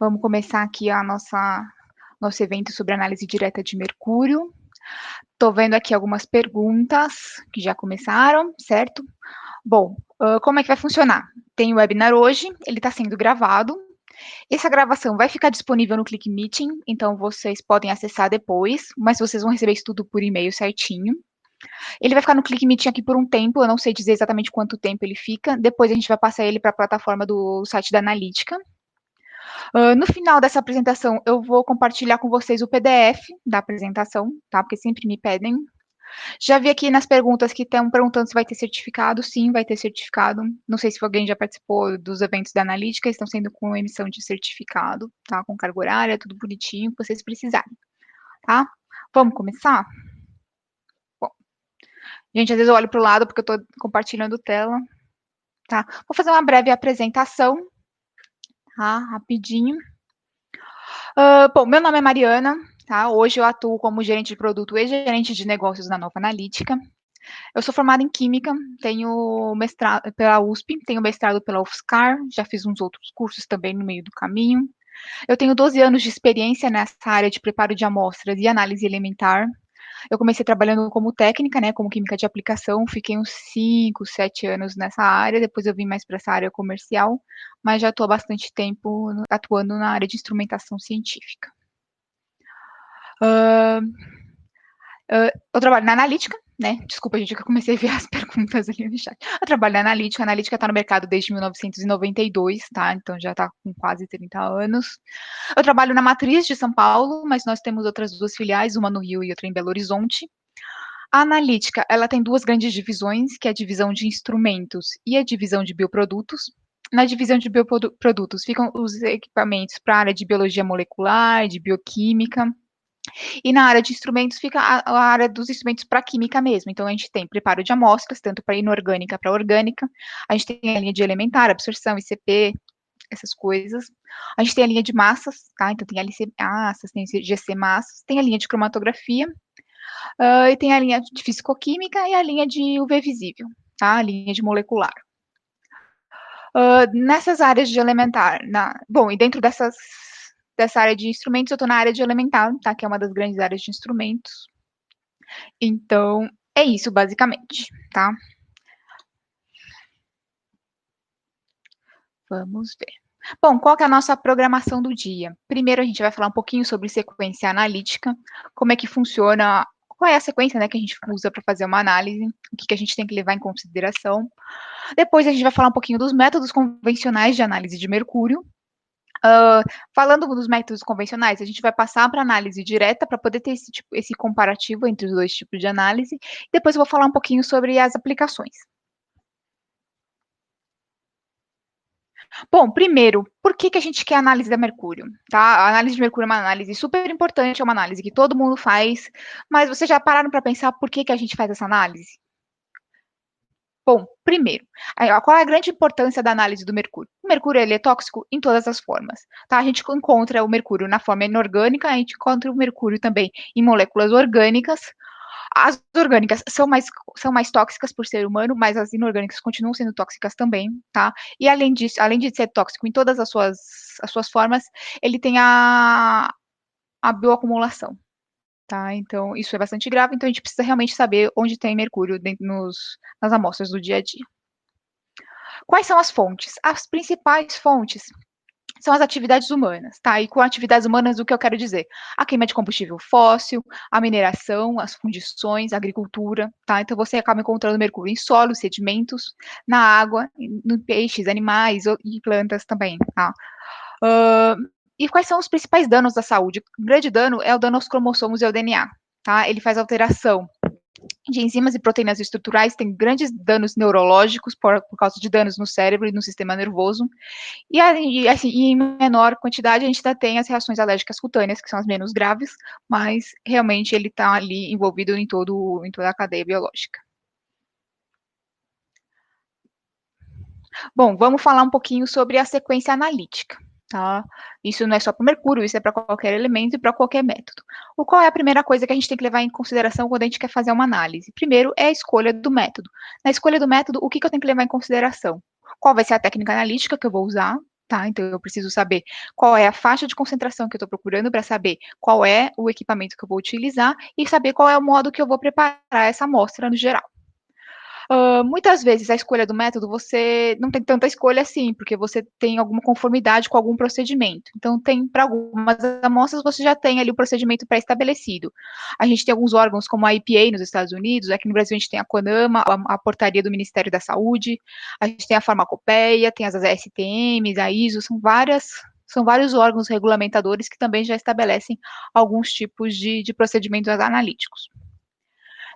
Vamos começar aqui nosso evento sobre análise direta de mercúrio. Estou vendo aqui algumas perguntas que já começaram, certo? Bom, como é que vai funcionar? Tem o webinar hoje, ele está sendo gravado. Essa gravação vai ficar disponível no Click Meeting, então vocês podem acessar depois, mas vocês vão receber isso tudo por e-mail certinho. Ele vai ficar no Click Meeting aqui por um tempo, eu não sei dizer exatamente quanto tempo ele fica. Depois a gente vai passar ele para a plataforma do site da Analítica. No final dessa apresentação, eu vou compartilhar com vocês o PDF da apresentação, tá? Porque sempre me pedem. Já vi aqui nas perguntas que estão perguntando se vai ter certificado. Sim, vai ter certificado. Não sei se alguém já participou dos eventos da Analítica, estão sendo com emissão de certificado, tá? Com carga horária, tudo bonitinho, que vocês precisarem, tá? Vamos começar? Bom, gente, às vezes eu olho para o lado porque eu estou compartilhando tela, tá? Vou fazer uma breve apresentação, tá? Rapidinho. Bom, meu nome é Mariana, tá? Hoje eu atuo como gerente de produto e gerente de negócios na Nova Analítica. Eu sou formada em Química, tenho mestrado pela USP, tenho mestrado pela UFSCar, já fiz uns outros cursos também no meio do caminho. Eu tenho 12 anos de experiência nessa área de preparo de amostras e análise elementar. Eu comecei trabalhando como técnica, né, como química de aplicação, fiquei uns 5, 7 anos nessa área, depois eu vim mais para essa área comercial, mas já estou há bastante tempo atuando na área de instrumentação científica. Eu trabalho na Analítica, né? Desculpa, gente, que eu comecei a ver as perguntas ali no chat. Eu trabalho na Analítica, a Analítica está no mercado desde 1992, tá? Então já está com quase 30 anos. Eu trabalho na Matriz de São Paulo, mas nós temos outras duas filiais, uma no Rio e outra em Belo Horizonte. A Analítica, ela tem duas grandes divisões, que é a divisão de instrumentos e a divisão de bioprodutos. Na divisão de bioprodutos ficam os equipamentos para a área de biologia molecular, de bioquímica, e na área de instrumentos fica a área dos instrumentos para química mesmo. Então a gente tem preparo de amostras, tanto para inorgânica para orgânica, a gente tem a linha de elementar, absorção, ICP, essas coisas. A gente tem a linha de massas, tá? Então tem a LC massas, tem GC massas, tem a linha de cromatografia, e tem a linha de fisicoquímica e a linha de UV visível, tá? A linha de molecular. Nessas áreas de elementar, bom, e dentro dessa área de instrumentos, eu estou na área de elementar, tá? Que é uma das grandes áreas de instrumentos. Então, é isso, basicamente, tá? Vamos ver. Bom, qual que é a nossa programação do dia? Primeiro, a gente vai falar um pouquinho sobre sequência analítica, como é que funciona, qual é a sequência, né, que a gente usa para fazer uma análise, o que a gente tem que levar em consideração. Depois, a gente vai falar um pouquinho dos métodos convencionais de análise de mercúrio. Falando dos métodos convencionais, a gente vai passar para análise direta para poder ter esse comparativo entre os dois tipos de análise. Depois eu vou falar um pouquinho sobre as aplicações. Bom, primeiro, por que a gente quer análise da mercúrio? Tá? A análise de mercúrio é uma análise super importante, é uma análise que todo mundo faz, mas vocês já pararam para pensar por que a gente faz essa análise? Bom, primeiro, qual é a grande importância da análise do mercúrio? O mercúrio ele é tóxico em todas as formas. Tá? A gente encontra o mercúrio na forma inorgânica, a gente encontra o mercúrio também em moléculas orgânicas. As orgânicas são mais tóxicas por ser humano, mas as inorgânicas continuam sendo tóxicas também, tá? E além disso, além de ser tóxico em todas as suas formas, ele tem a bioacumulação, tá? Então, isso é bastante grave, então a gente precisa realmente saber onde tem mercúrio nas amostras do dia a dia. Quais são as fontes? As principais fontes são as atividades humanas, tá? E com atividades humanas, o que eu quero dizer? A queima de combustível fóssil, a mineração, as fundições, a agricultura, tá? Então você acaba encontrando mercúrio em solos, sedimentos, na água, em peixes, animais e plantas também, tá? E quais são os principais danos da saúde? O grande dano é o dano aos cromossomos e ao DNA, tá? Ele faz alteração de enzimas e proteínas estruturais, tem grandes danos neurológicos por causa de danos no cérebro e no sistema nervoso. E assim, em menor quantidade, a gente ainda tem as reações alérgicas cutâneas, que são as menos graves, mas realmente ele está ali envolvido em toda a cadeia biológica. Bom, vamos falar um pouquinho sobre a sequência analítica. Tá? Isso não é só para o mercúrio, isso é para qualquer elemento e para qualquer método. Qual é a primeira coisa que a gente tem que levar em consideração quando a gente quer fazer uma análise? Primeiro é a escolha do método. Na escolha do método, o que eu tenho que levar em consideração? Qual vai ser a técnica analítica que eu vou usar? tá? Então eu preciso saber qual é a faixa de concentração que eu estou procurando para saber qual é o equipamento que eu vou utilizar e saber qual é o modo que eu vou preparar essa amostra no geral. Muitas vezes a escolha do método você não tem tanta escolha assim, porque você tem alguma conformidade com algum procedimento. Então, tem para algumas amostras você já tem ali o procedimento pré-estabelecido. A gente tem alguns órgãos como a EPA nos Estados Unidos, aqui no Brasil a gente tem a CONAMA, a portaria do Ministério da Saúde, a gente tem a farmacopeia, tem as ASTMs, a ISO, são vários órgãos regulamentadores que também já estabelecem alguns tipos de procedimentos analíticos.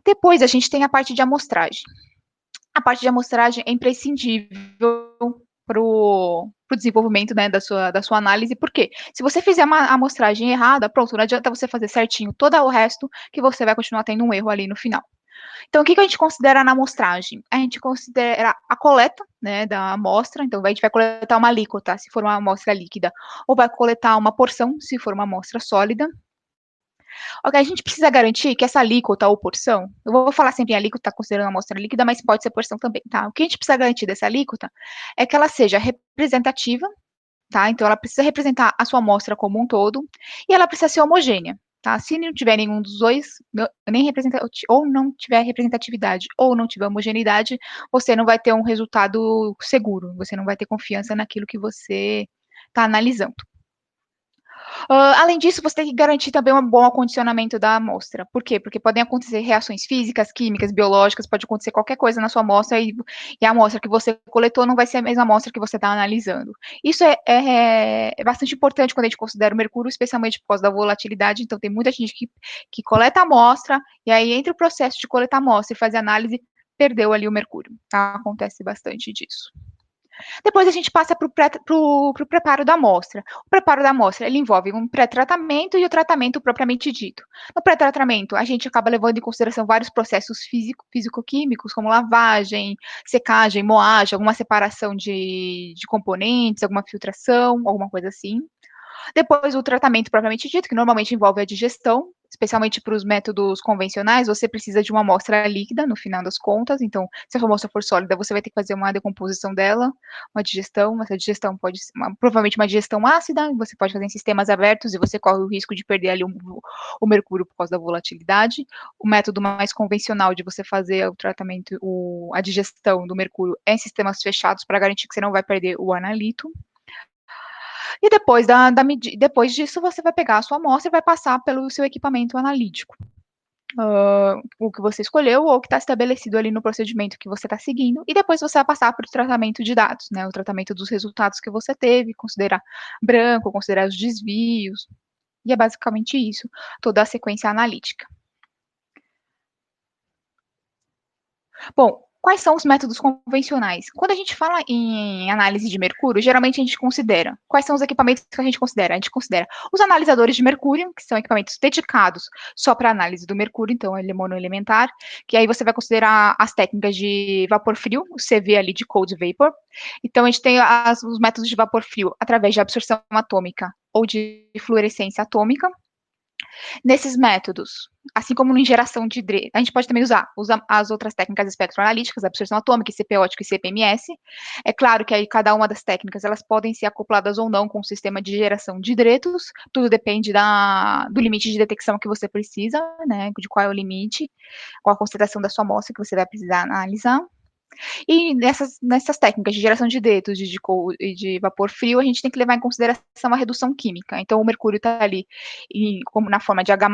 Depois a gente tem a parte de amostragem. A parte de amostragem é imprescindível para o desenvolvimento, né, da sua análise, porque se você fizer uma amostragem errada, pronto, não adianta você fazer certinho todo o resto, que você vai continuar tendo um erro ali no final. Então, o que a gente considera na amostragem? A gente considera a coleta, né, da amostra, então a gente vai coletar uma alíquota, se for uma amostra líquida, ou vai coletar uma porção, se for uma amostra sólida. Ok, a gente precisa garantir que essa alíquota ou porção, eu vou falar sempre em alíquota considerando a amostra líquida, mas pode ser porção também, tá? O que a gente precisa garantir dessa alíquota é que ela seja representativa, tá? Então ela precisa representar a sua amostra como um todo e ela precisa ser homogênea, tá? Se não tiver nenhum dos dois, nem ou não tiver representatividade ou não tiver homogeneidade, você não vai ter um resultado seguro, você não vai ter confiança naquilo que você está analisando. Além disso, você tem que garantir também um bom acondicionamento da amostra. Por quê? Porque podem acontecer reações físicas, químicas, biológicas, pode acontecer qualquer coisa na sua amostra e a amostra que você coletou não vai ser a mesma amostra que você está analisando. Isso é bastante importante quando a gente considera o mercúrio, especialmente por causa da volatilidade. Então, tem muita gente que coleta a amostra e aí, entre o processo de coletar a amostra e fazer análise, perdeu ali o mercúrio. Tá? Acontece bastante disso. Depois a gente passa para o preparo da amostra. O preparo da amostra ele envolve um pré-tratamento e o tratamento propriamente dito. No pré-tratamento, a gente acaba levando em consideração vários processos físico-químicos, como lavagem, secagem, moagem, alguma separação de componentes, alguma filtração, alguma coisa assim. Depois, o tratamento propriamente dito, que normalmente envolve a digestão, especialmente para os métodos convencionais, você precisa de uma amostra líquida, no final das contas. Então, se a sua amostra for sólida, você vai ter que fazer uma decomposição dela, uma digestão. Essa digestão pode ser, provavelmente, uma digestão ácida, você pode fazer em sistemas abertos e você corre o risco de perder ali o mercúrio por causa da volatilidade. O método mais convencional de você fazer o tratamento, a digestão do mercúrio é em sistemas fechados para garantir que você não vai perder o analito. E depois disso, você vai pegar a sua amostra e vai passar pelo seu equipamento analítico. O que você escolheu ou o que está estabelecido ali no procedimento que você está seguindo, e depois você vai passar para o tratamento de dados, né? O tratamento dos resultados que você teve, considerar branco, considerar os desvios, e é basicamente isso, toda a sequência analítica. Bom, quais são os métodos convencionais? Quando a gente fala em análise de mercúrio, geralmente a gente considera. Quais são os equipamentos que a gente considera? A gente considera os analisadores de mercúrio, que são equipamentos dedicados só para análise do mercúrio, então ele é monoelementar, que aí você vai considerar as técnicas de vapor frio, o CV ali de cold vapor. Então a gente tem os métodos de vapor frio através de absorção atômica ou de fluorescência atômica. Nesses métodos, assim como em geração de hidrogênio, a gente pode também usar as outras técnicas espectroanalíticas, absorção atômica, ICP ótico e CPMS. É claro que aí cada uma das técnicas elas podem ser acopladas ou não com o sistema de geração de hidretos, tudo depende do limite de detecção que você precisa, né, de qual é o limite, qual a concentração da sua amostra que você vai precisar analisar. E nessas técnicas de geração de hidretos e de vapor frio, a gente tem que levar em consideração a redução química. Então, o mercúrio está ali como na forma de H+,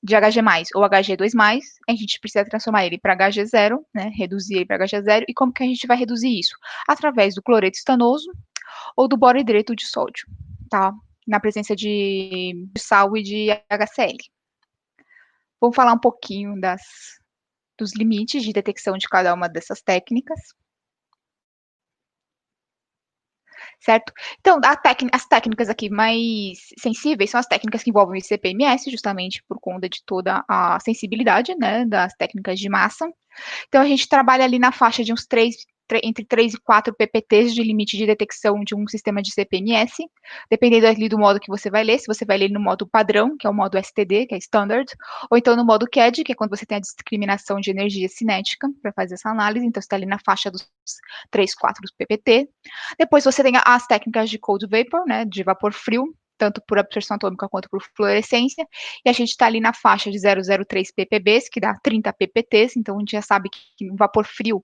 de Hg+, ou Hg2+, a gente precisa transformar ele para Hg0, né, reduzir ele para Hg0, e como que a gente vai reduzir isso? Através do cloreto estanoso ou do borohidreto de sódio, tá? Na presença de sal e de HCl. Vamos falar um pouquinho dos limites de detecção de cada uma dessas técnicas. Certo? Então, as técnicas aqui mais sensíveis são as técnicas que envolvem o CPMS, justamente por conta de toda a sensibilidade, né, das técnicas de massa. Então, a gente trabalha ali na faixa de uns 3 entre 3 e 4 ppts de limite de detecção de um sistema de CPMS, dependendo ali do modo que você vai ler, se você vai ler no modo padrão, que é o modo STD, que é Standard, ou então no modo CAD, que é quando você tem a discriminação de energia cinética para fazer essa análise, então você está ali na faixa dos 3, 4 ppt. Depois você tem as técnicas de cold vapor, né, de vapor frio, tanto por absorção atômica quanto por fluorescência, e a gente está ali na faixa de 0,03 ppbs, que dá 30 ppts, então a gente já sabe que no vapor frio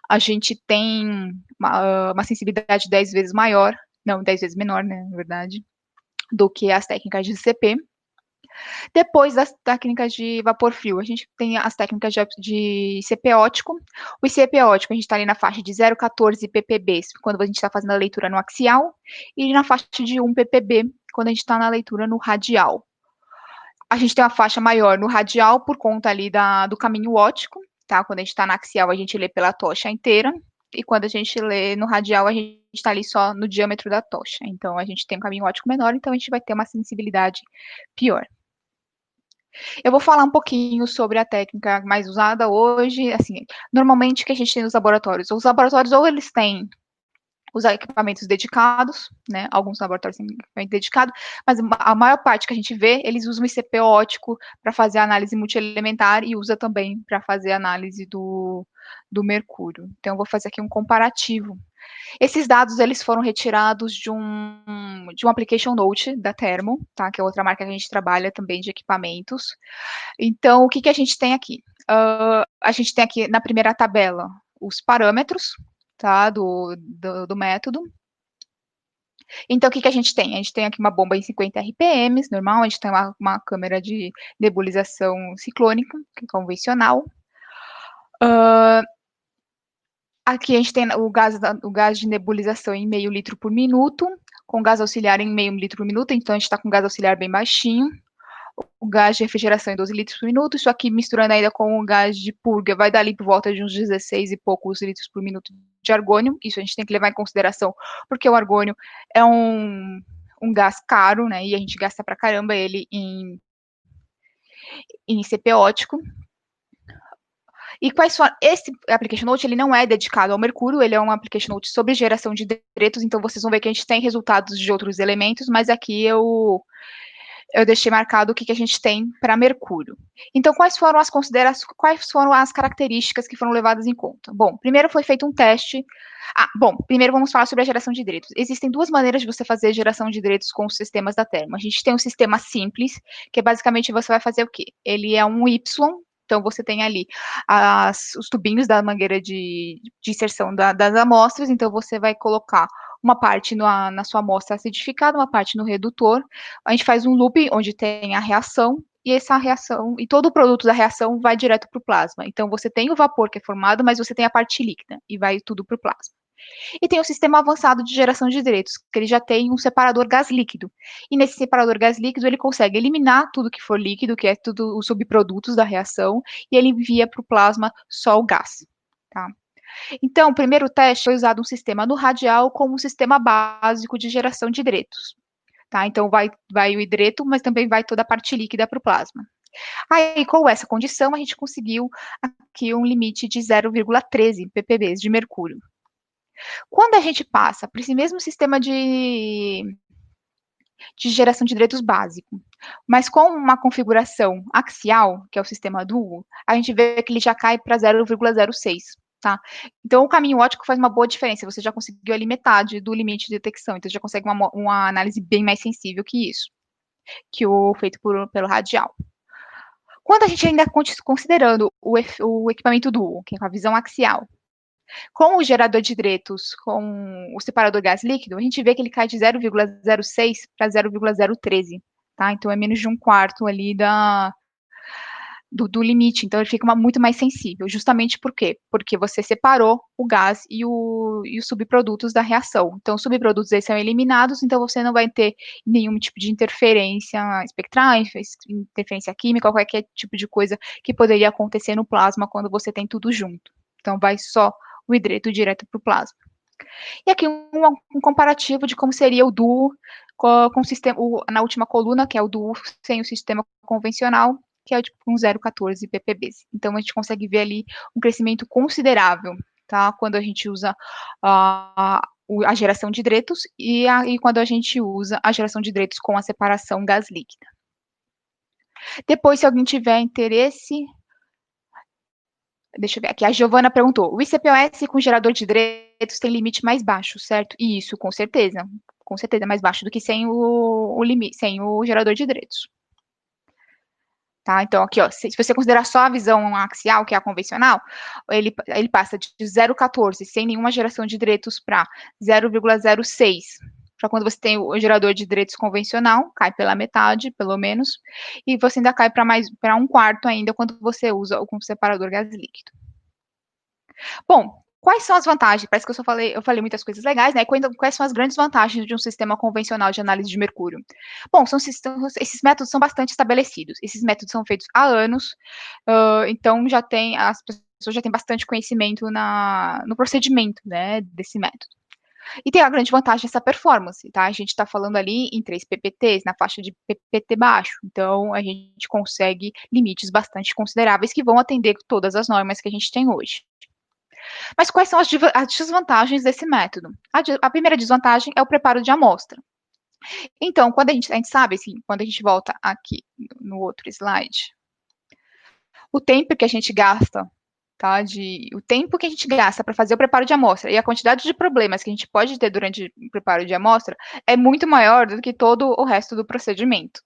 a gente tem uma sensibilidade 10 vezes maior, não, 10 vezes menor, né, na verdade, do que as técnicas de CP. Depois das técnicas de vapor frio, a gente tem as técnicas de CP ótico. O CP ótico, a gente está ali na faixa de 0,14 ppbs, quando a gente está fazendo a leitura no axial, e na faixa de 1 ppb, quando a gente está na leitura no radial. A gente tem uma faixa maior no radial por conta ali do caminho óptico, tá? Quando a gente está na axial, a gente lê pela tocha inteira, e quando a gente lê no radial, a gente está ali só no diâmetro da tocha. Então, a gente tem um caminho óptico menor, então a gente vai ter uma sensibilidade pior. Eu vou falar um pouquinho sobre a técnica mais usada hoje, assim, normalmente o que a gente tem nos laboratórios. Os laboratórios ou eles têm os equipamentos dedicados, né? Alguns laboratórios têm equipamento dedicado, mas a maior parte que a gente vê, eles usam o ICP ótico para fazer a análise multielementar e usa também para fazer a análise do mercúrio. Então, eu vou fazer aqui um comparativo. Esses dados, eles foram retirados de um application note da Thermo, tá? Que é outra marca que a gente trabalha também de equipamentos. Então, o que, que a gente tem aqui? A gente tem aqui na primeira tabela os parâmetros, tá, do método. Então, o que, que a gente tem? A gente tem aqui uma bomba em 50 RPMs, normal, a gente tem uma câmera de nebulização ciclônica, que é convencional. Aqui a gente tem o gás de nebulização em meio litro por minuto, com gás auxiliar em meio litro por minuto, então a gente está com gás auxiliar bem baixinho. O gás de refrigeração em 12 litros por minuto, isso aqui misturando ainda com o gás de purga, vai dar ali por volta de uns 16 e poucos litros por minuto de argônio, isso a gente tem que levar em consideração, porque o argônio é um gás caro, né, e a gente gasta pra caramba ele em CP ótico. E quais são, esse application note, ele não é dedicado ao mercúrio, ele é um application note sobre geração de dendritos, então vocês vão ver que a gente tem resultados de outros elementos, mas aqui eu deixei marcado o que a gente tem para mercúrio. Então, quais foram as características que foram levadas em conta? Bom, primeiro foi feito um teste. Primeiro vamos falar sobre a geração de hidretos. Existem duas maneiras de você fazer geração de hidretos com os sistemas da Thermo. A gente tem um sistema simples, que basicamente você vai fazer o quê? Ele é um Y, então você tem ali os tubinhos da mangueira de inserção das amostras, então você vai colocar uma parte na sua amostra acidificada, uma parte no redutor. A gente faz um loop onde tem a reação, e essa reação, e todo o produto da reação vai direto para o plasma. Então, você tem o vapor que é formado, mas você tem a parte líquida, e vai tudo para o plasma. E tem o sistema avançado de geração de hidretos, que ele já tem um separador gás líquido. E nesse separador gás líquido, ele consegue eliminar tudo que for líquido, que é tudo os subprodutos da reação, e ele envia para o plasma só o gás. Tá? Então, o primeiro teste foi usado um sistema no radial como um sistema básico de geração de hidretos. Tá? Então, vai o hidreto, mas também vai toda a parte líquida para o plasma. Aí, com essa condição, a gente conseguiu aqui um limite de 0,13 ppbs de mercúrio. Quando a gente passa para esse mesmo sistema de geração de hidretos básico, mas com uma configuração axial, que é o sistema duo, a gente vê que ele já cai para 0,06. Tá? Então, o caminho ótico faz uma boa diferença, você já conseguiu ali metade do limite de detecção, então já consegue uma análise bem mais sensível que isso, que o feito pelo radial. Quando a gente ainda considerando o equipamento duo, que é com a visão axial, com o gerador de hidretos, com o separador gás líquido, a gente vê que ele cai de 0,06 para 0,013, tá? Então, é menos de um quarto ali do limite, então ele fica muito mais sensível, justamente por quê? Porque você separou o gás e os subprodutos da reação. Então, os subprodutos aí são eliminados, então você não vai ter nenhum tipo de interferência espectral, interferência química, qualquer tipo de coisa que poderia acontecer no plasma quando você tem tudo junto. Então, vai só o hidreto direto para o plasma. E aqui um comparativo de como seria o duo com o sistema, na última coluna, que é o duo sem o sistema convencional, que é tipo um 0,14 ppbs. Então, a gente consegue ver ali um crescimento considerável. tá? Quando a gente usa a geração de hidretos e quando a gente usa a geração de hidretos com a separação gás líquida. Depois, se alguém tiver interesse, deixa eu ver aqui, a Giovana perguntou, o ICPOS com gerador de hidretos tem limite mais baixo, certo? Isso, com certeza é mais baixo do que sem o limite, sem o gerador de hidretos. Tá? Então, aqui, ó, se você considerar só a visão axial, que é a convencional, ele passa de 0,14, sem nenhuma geração de hidretos, para 0,06. Para quando você tem o gerador de hidretos convencional, cai pela metade, pelo menos, e você ainda cai para um quarto ainda quando você usa o separador gás líquido. Bom, quais são as vantagens? Parece que eu falei muitas coisas legais, né? Quais são as grandes vantagens de um sistema convencional de análise de mercúrio? Bom, esses métodos são bastante estabelecidos. Esses métodos são feitos há anos, então as pessoas já têm bastante conhecimento no procedimento, né, desse método. E tem a grande vantagem essa performance, tá? A gente está falando ali em 3 ppts, na faixa de ppt baixo. Então, a gente consegue limites bastante consideráveis que vão atender todas as normas que a gente tem hoje. Mas quais são as desvantagens desse método? A primeira desvantagem é o preparo de amostra. Então, quando a gente sabe, assim, quando a gente volta aqui no outro slide, o tempo que a gente gasta, tá, o tempo que a gente gasta para fazer o preparo de amostra e a quantidade de problemas que a gente pode ter durante o preparo de amostra é muito maior do que todo o resto do procedimento.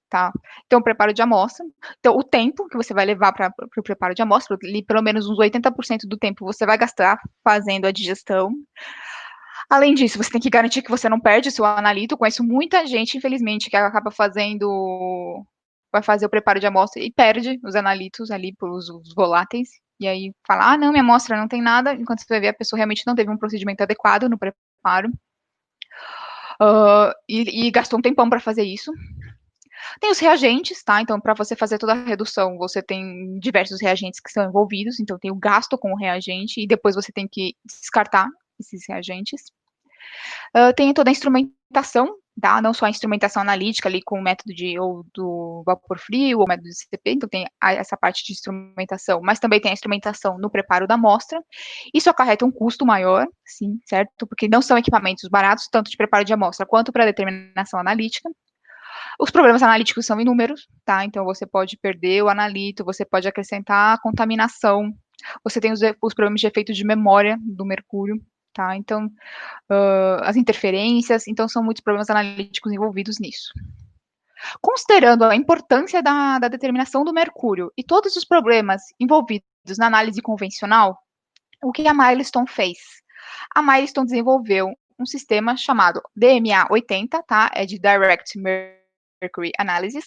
Tá? Então, preparo de amostra. Então, o tempo que você vai levar para o preparo de amostra, pelo menos uns 80% do tempo você vai gastar fazendo a digestão. Além disso, você tem que garantir que você não perde o seu analito. Eu conheço muita gente, infelizmente, que acaba vai fazer o preparo de amostra e perde os analitos ali pelos os voláteis. E aí fala, ah, não, minha amostra não tem nada, enquanto você vai ver, a pessoa realmente não teve um procedimento adequado no preparo. E gastou um tempão para fazer isso. Tem os reagentes, tá? Então, para você fazer toda a redução, você tem diversos reagentes que são envolvidos. Então, tem o gasto com o reagente e depois você tem que descartar esses reagentes. Tem toda a instrumentação, tá? Não só a instrumentação analítica ali com o método ou do vapor frio ou o método de CP, então tem essa parte de instrumentação, mas também tem a instrumentação no preparo da amostra. Isso acarreta um custo maior, sim, certo? Porque não são equipamentos baratos, tanto de preparo de amostra quanto para determinação analítica. Os problemas analíticos são inúmeros, tá? Então você pode perder o analito, você pode acrescentar contaminação, você tem os problemas de efeito de memória do mercúrio, tá? Então, as interferências, então são muitos problemas analíticos envolvidos nisso. Considerando a importância da determinação do mercúrio e todos os problemas envolvidos na análise convencional, o que a Milestone fez? A Milestone desenvolveu um sistema chamado DMA80, tá? É de Direct Mercury Analysis.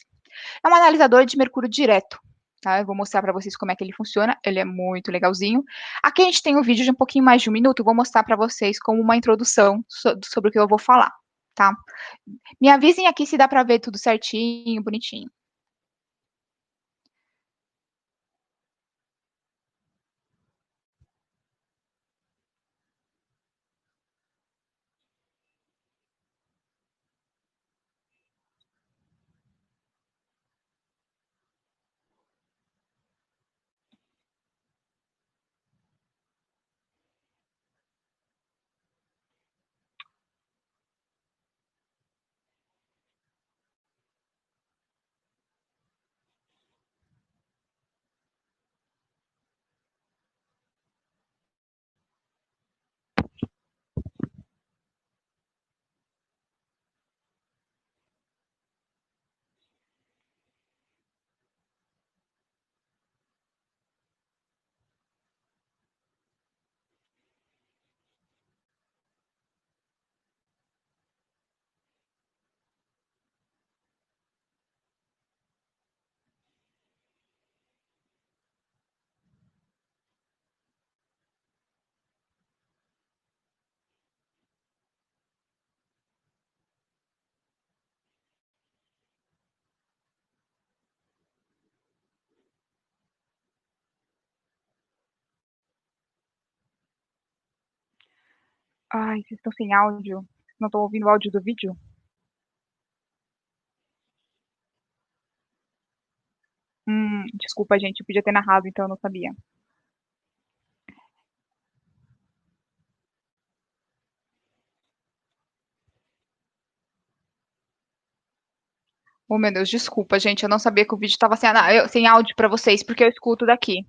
É um analisador de mercúrio direto, tá? Eu vou mostrar para vocês como é que ele funciona. Ele é muito legalzinho. Aqui a gente tem um vídeo de um pouquinho mais de um minuto. Eu vou mostrar para vocês como uma introdução sobre o que eu vou falar, tá? Me avisem aqui se dá para ver tudo certinho, bonitinho. Ai, vocês estão sem áudio. Não estão ouvindo o áudio do vídeo? Desculpa, gente. Eu podia ter narrado, então eu não sabia. Oh, meu Deus, desculpa, gente, eu não sabia que o vídeo estava sem áudio para vocês, porque eu escuto daqui.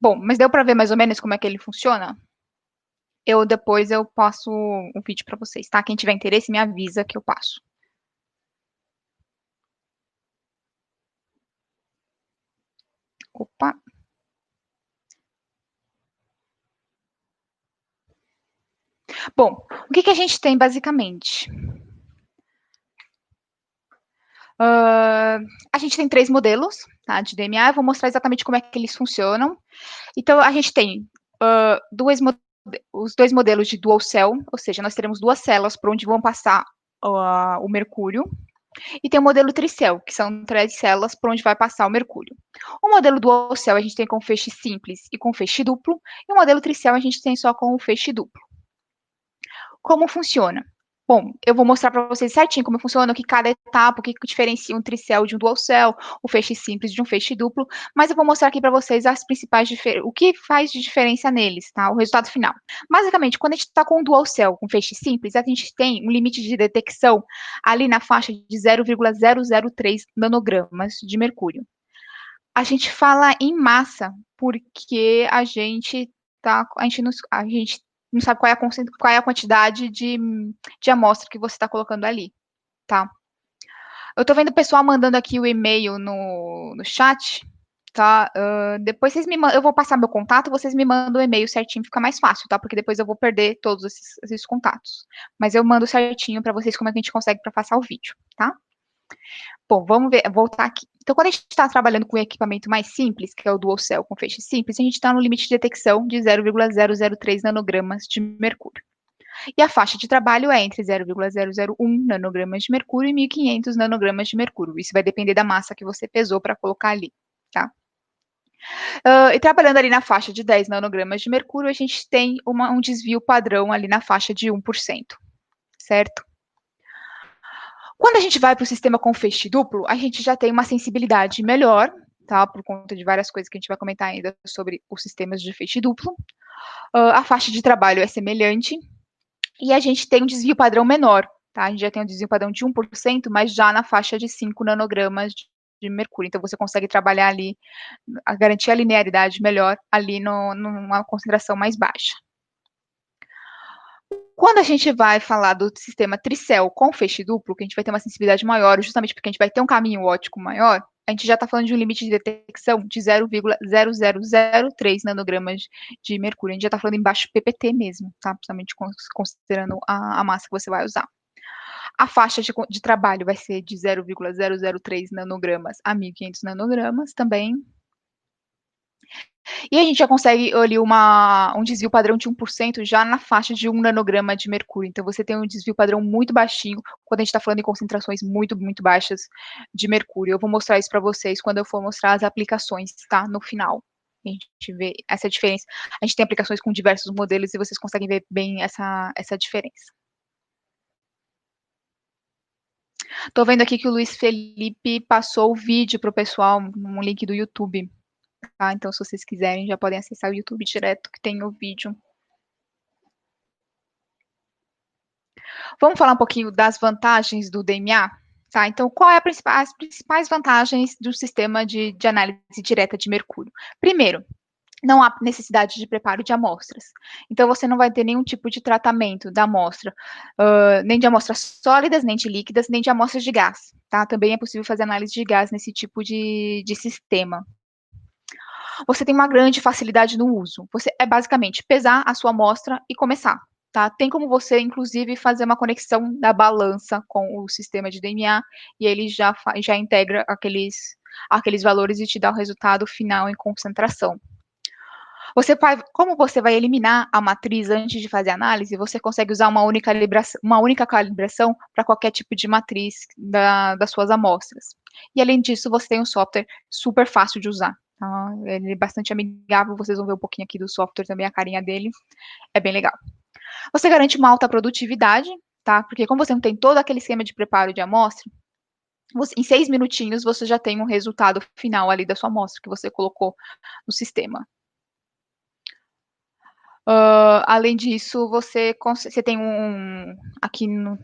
Bom, mas deu para ver mais ou menos como é que ele funciona? Depois eu passo o vídeo para vocês, tá? Quem tiver interesse, me avisa que eu passo. Opa. Bom, o que que a gente tem basicamente? A gente tem três modelos, tá, de DMA. Eu vou mostrar exatamente como é que eles funcionam. Então, a gente tem os dois modelos de dual cell, ou seja, nós teremos duas células por onde vão passar o mercúrio. E tem o modelo tricell, que são três células por onde vai passar o mercúrio. O modelo dual cell a gente tem com feixe simples e com feixe duplo, e o modelo tricell a gente tem só com o feixe duplo. Como funciona? Bom, eu vou mostrar para vocês certinho como funciona, o que cada etapa, o que diferencia um tricell de um dual cell, o feixe simples de um feixe duplo, mas eu vou mostrar aqui para vocês as principais o que faz de diferença neles, tá? O resultado final. Basicamente, quando a gente está com um dual cell, com feixe simples, a gente tem um limite de detecção ali na faixa de 0,003 nanogramas de mercúrio. A gente fala em massa porque a gente não sabe qual é a quantidade de amostra que você está colocando ali, tá? Eu tô vendo o pessoal mandando aqui o e-mail no chat, tá? Depois vocês me mandam, eu vou passar meu contato, vocês me mandam o e-mail certinho, fica mais fácil, tá? Porque depois eu vou perder todos esses contatos. Mas eu mando certinho para vocês como é que a gente consegue para passar o vídeo, tá? Bom, vamos ver, voltar aqui. Então, quando a gente está trabalhando com um equipamento mais simples, que é o dual cell com feixe simples, a gente está no limite de detecção de 0,003 nanogramas de mercúrio. E a faixa de trabalho é entre 0,001 nanogramas de mercúrio e 1.500 nanogramas de mercúrio. Isso vai depender da massa que você pesou para colocar ali, tá? E trabalhando ali na faixa de 10 nanogramas de mercúrio, a gente tem um desvio padrão ali na faixa de 1%, certo? Quando a gente vai para o sistema com feixe duplo, a gente já tem uma sensibilidade melhor, tá? Por conta de várias coisas que a gente vai comentar ainda sobre os sistemas de feixe duplo. A faixa de trabalho é semelhante e a gente tem um desvio padrão menor, tá? A gente já tem um desvio padrão de 1%, mas já na faixa de 5 nanogramas de mercúrio. Então, você consegue trabalhar ali, garantir a linearidade melhor ali numa concentração mais baixa. Quando a gente vai falar do sistema tricell com feixe duplo, que a gente vai ter uma sensibilidade maior, justamente porque a gente vai ter um caminho óptico maior, a gente já está falando de um limite de detecção de 0,0003 nanogramas de mercúrio. A gente já está falando em baixo PPT mesmo, tá? Principalmente considerando a massa que você vai usar. A faixa de trabalho vai ser de 0,003 nanogramas a 1.500 nanogramas também. E a gente já consegue ali um desvio padrão de 1% já na faixa de 1 nanograma de mercúrio. Então, você tem um desvio padrão muito baixinho quando a gente está falando em concentrações muito, muito baixas de mercúrio. Eu vou mostrar isso para vocês quando eu for mostrar as aplicações, tá? No final. A gente vê essa diferença. A gente tem aplicações com diversos modelos e vocês conseguem ver bem essa diferença. Tô vendo aqui que o Luiz Felipe passou o vídeo para o pessoal, um link do YouTube. Tá? Então, se vocês quiserem, já podem acessar o YouTube direto, que tem o vídeo. Vamos falar um pouquinho das vantagens do DMA? Tá, então, qual é as principais vantagens do sistema de análise direta de mercúrio? Primeiro, não há necessidade de preparo de amostras. Então, você não vai ter nenhum tipo de tratamento da amostra, nem de amostras sólidas, nem de líquidas, nem de amostras de gás. Tá? Também é possível fazer análise de gás nesse tipo de sistema. Você tem uma grande facilidade no uso. Você é basicamente pesar a sua amostra e começar. Tá? Tem como você, inclusive, fazer uma conexão da balança com o sistema de DNA e ele já integra aqueles valores e te dá o resultado final em concentração. Como você vai eliminar a matriz antes de fazer a análise, você consegue usar uma única calibração para qualquer tipo de matriz das suas amostras. E além disso, você tem um software super fácil de usar. Tá? Ele é bastante amigável, vocês vão ver um pouquinho aqui do software também, a carinha dele. É bem legal. Você garante uma alta produtividade, tá? Porque como você não tem todo aquele esquema de preparo de amostra, em 6 minutinhos você já tem um resultado final ali da sua amostra que você colocou no sistema. Além disso, você tem aqui no.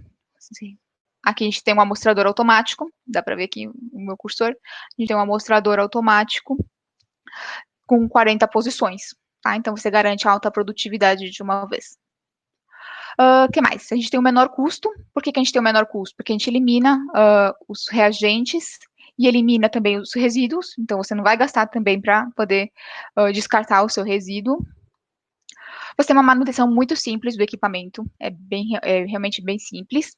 Aqui a gente tem um amostrador automático, dá para ver aqui o meu cursor. A gente tem um amostrador automático com 40 posições, tá? Então você garante alta produtividade de uma vez. O que mais? A gente tem o menor custo. Por que a gente tem o menor custo? Porque a gente elimina os reagentes e elimina também os resíduos, então você não vai gastar também para poder descartar o seu resíduo. Você tem uma manutenção muito simples do equipamento, é realmente bem simples.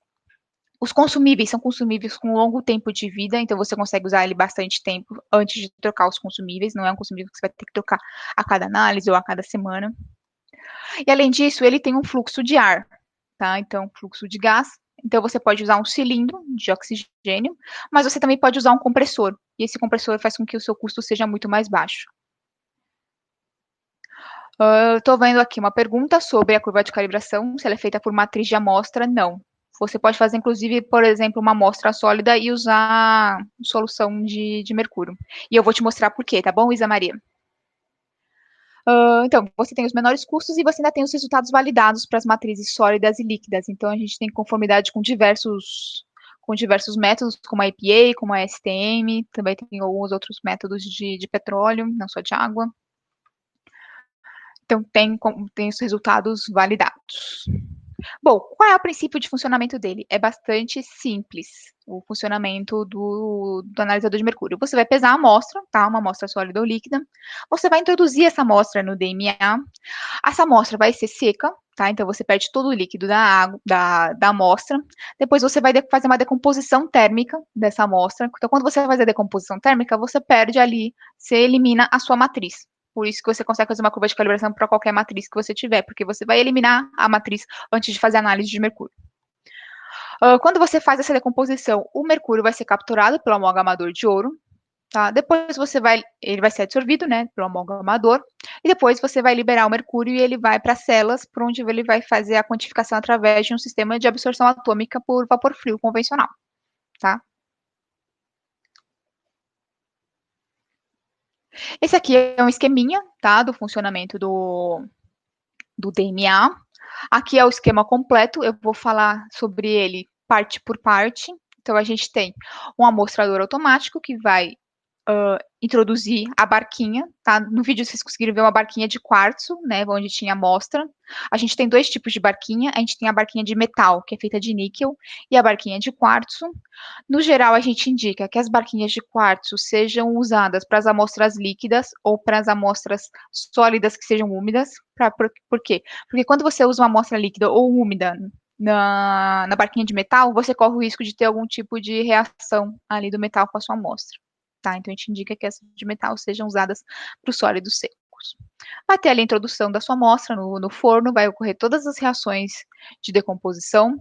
Os consumíveis são consumíveis com longo tempo de vida, então você consegue usar ele bastante tempo antes de trocar os consumíveis, não é um consumível que você vai ter que trocar a cada análise ou a cada semana. E além disso, ele tem um fluxo de ar, tá? Então, fluxo de gás. Então, você pode usar um cilindro de oxigênio, mas você também pode usar um compressor. E esse compressor faz com que o seu custo seja muito mais baixo. Estou vendo aqui uma pergunta sobre a curva de calibração, se ela é feita por matriz de amostra. Não. Você pode fazer, inclusive, por exemplo, uma amostra sólida e usar solução de mercúrio. E eu vou te mostrar por quê, tá bom, Isa Maria? Então, você tem os menores custos e você ainda tem os resultados validados para as matrizes sólidas e líquidas. Então, a gente tem conformidade com diversos métodos, como a EPA, como a STM, também tem alguns outros métodos de petróleo, não só de água. Então, tem os resultados validados. Bom, qual é o princípio de funcionamento dele? É bastante simples o funcionamento do analisador de mercúrio. Você vai pesar a amostra, tá? Uma amostra sólida ou líquida. Você vai introduzir essa amostra no DMA. Essa amostra vai ser seca, tá? Então você perde todo o líquido da água, da amostra. Depois você vai fazer uma decomposição térmica dessa amostra. Então, quando você vai fazer a decomposição térmica, você perde ali, você elimina a sua matriz. Por isso que você consegue fazer uma curva de calibração para qualquer matriz que você tiver, porque você vai eliminar a matriz antes de fazer a análise de mercúrio. Quando você faz essa decomposição, o mercúrio vai ser capturado pelo amalgamador de ouro, tá? Depois ele vai ser absorvido, né, pelo amalgamador, e depois você vai liberar o mercúrio e ele vai para celas, por onde ele vai fazer a quantificação através de um sistema de absorção atômica por vapor frio convencional, tá? Esse aqui é um esqueminha, tá, do funcionamento do DMA. Aqui é o esquema completo, eu vou falar sobre ele parte por parte. Então, a gente tem um amostrador automático que vai introduzir a barquinha, tá? No vídeo vocês conseguiram ver uma barquinha de quartzo, né, onde tinha amostra. A gente tem dois tipos de barquinha, a gente tem a barquinha de metal, que é feita de níquel, e a barquinha de quartzo. No geral, a gente indica que as barquinhas de quartzo sejam usadas para as amostras líquidas ou para as amostras sólidas que sejam úmidas. Por quê? Porque quando você usa uma amostra líquida ou úmida na barquinha de metal, você corre o risco de ter algum tipo de reação ali do metal com a sua amostra. Tá? Então, a gente indica que essas de metal sejam usadas para os sólidos secos. Vai ter ali a introdução da sua amostra no forno, vai ocorrer todas as reações de decomposição.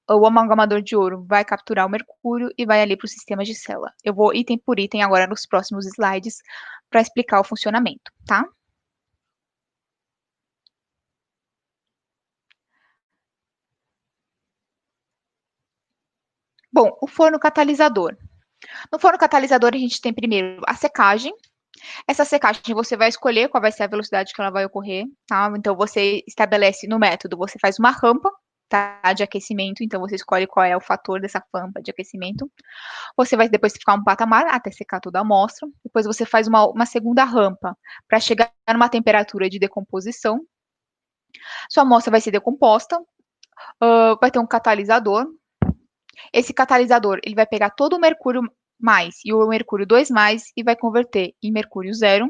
O amalgamador de ouro vai capturar o mercúrio e vai ali para o sistema de célula. Eu vou item por item agora nos próximos slides para explicar o funcionamento, tá? Bom, o forno catalisador. No forno catalisador, a gente tem primeiro a secagem. Essa secagem você vai escolher qual vai ser a velocidade que ela vai ocorrer, tá? Então você estabelece no método, você faz uma rampa, tá, de aquecimento, então você escolhe qual é o fator dessa rampa de aquecimento. Você vai depois ficar um patamar até secar toda a amostra. Depois você faz uma segunda rampa para chegar numa temperatura de decomposição. Sua amostra vai ser decomposta, vai ter um catalisador. Esse catalisador ele vai pegar todo o mercúrio mais e o mercúrio 2 mais e vai converter em mercúrio zero.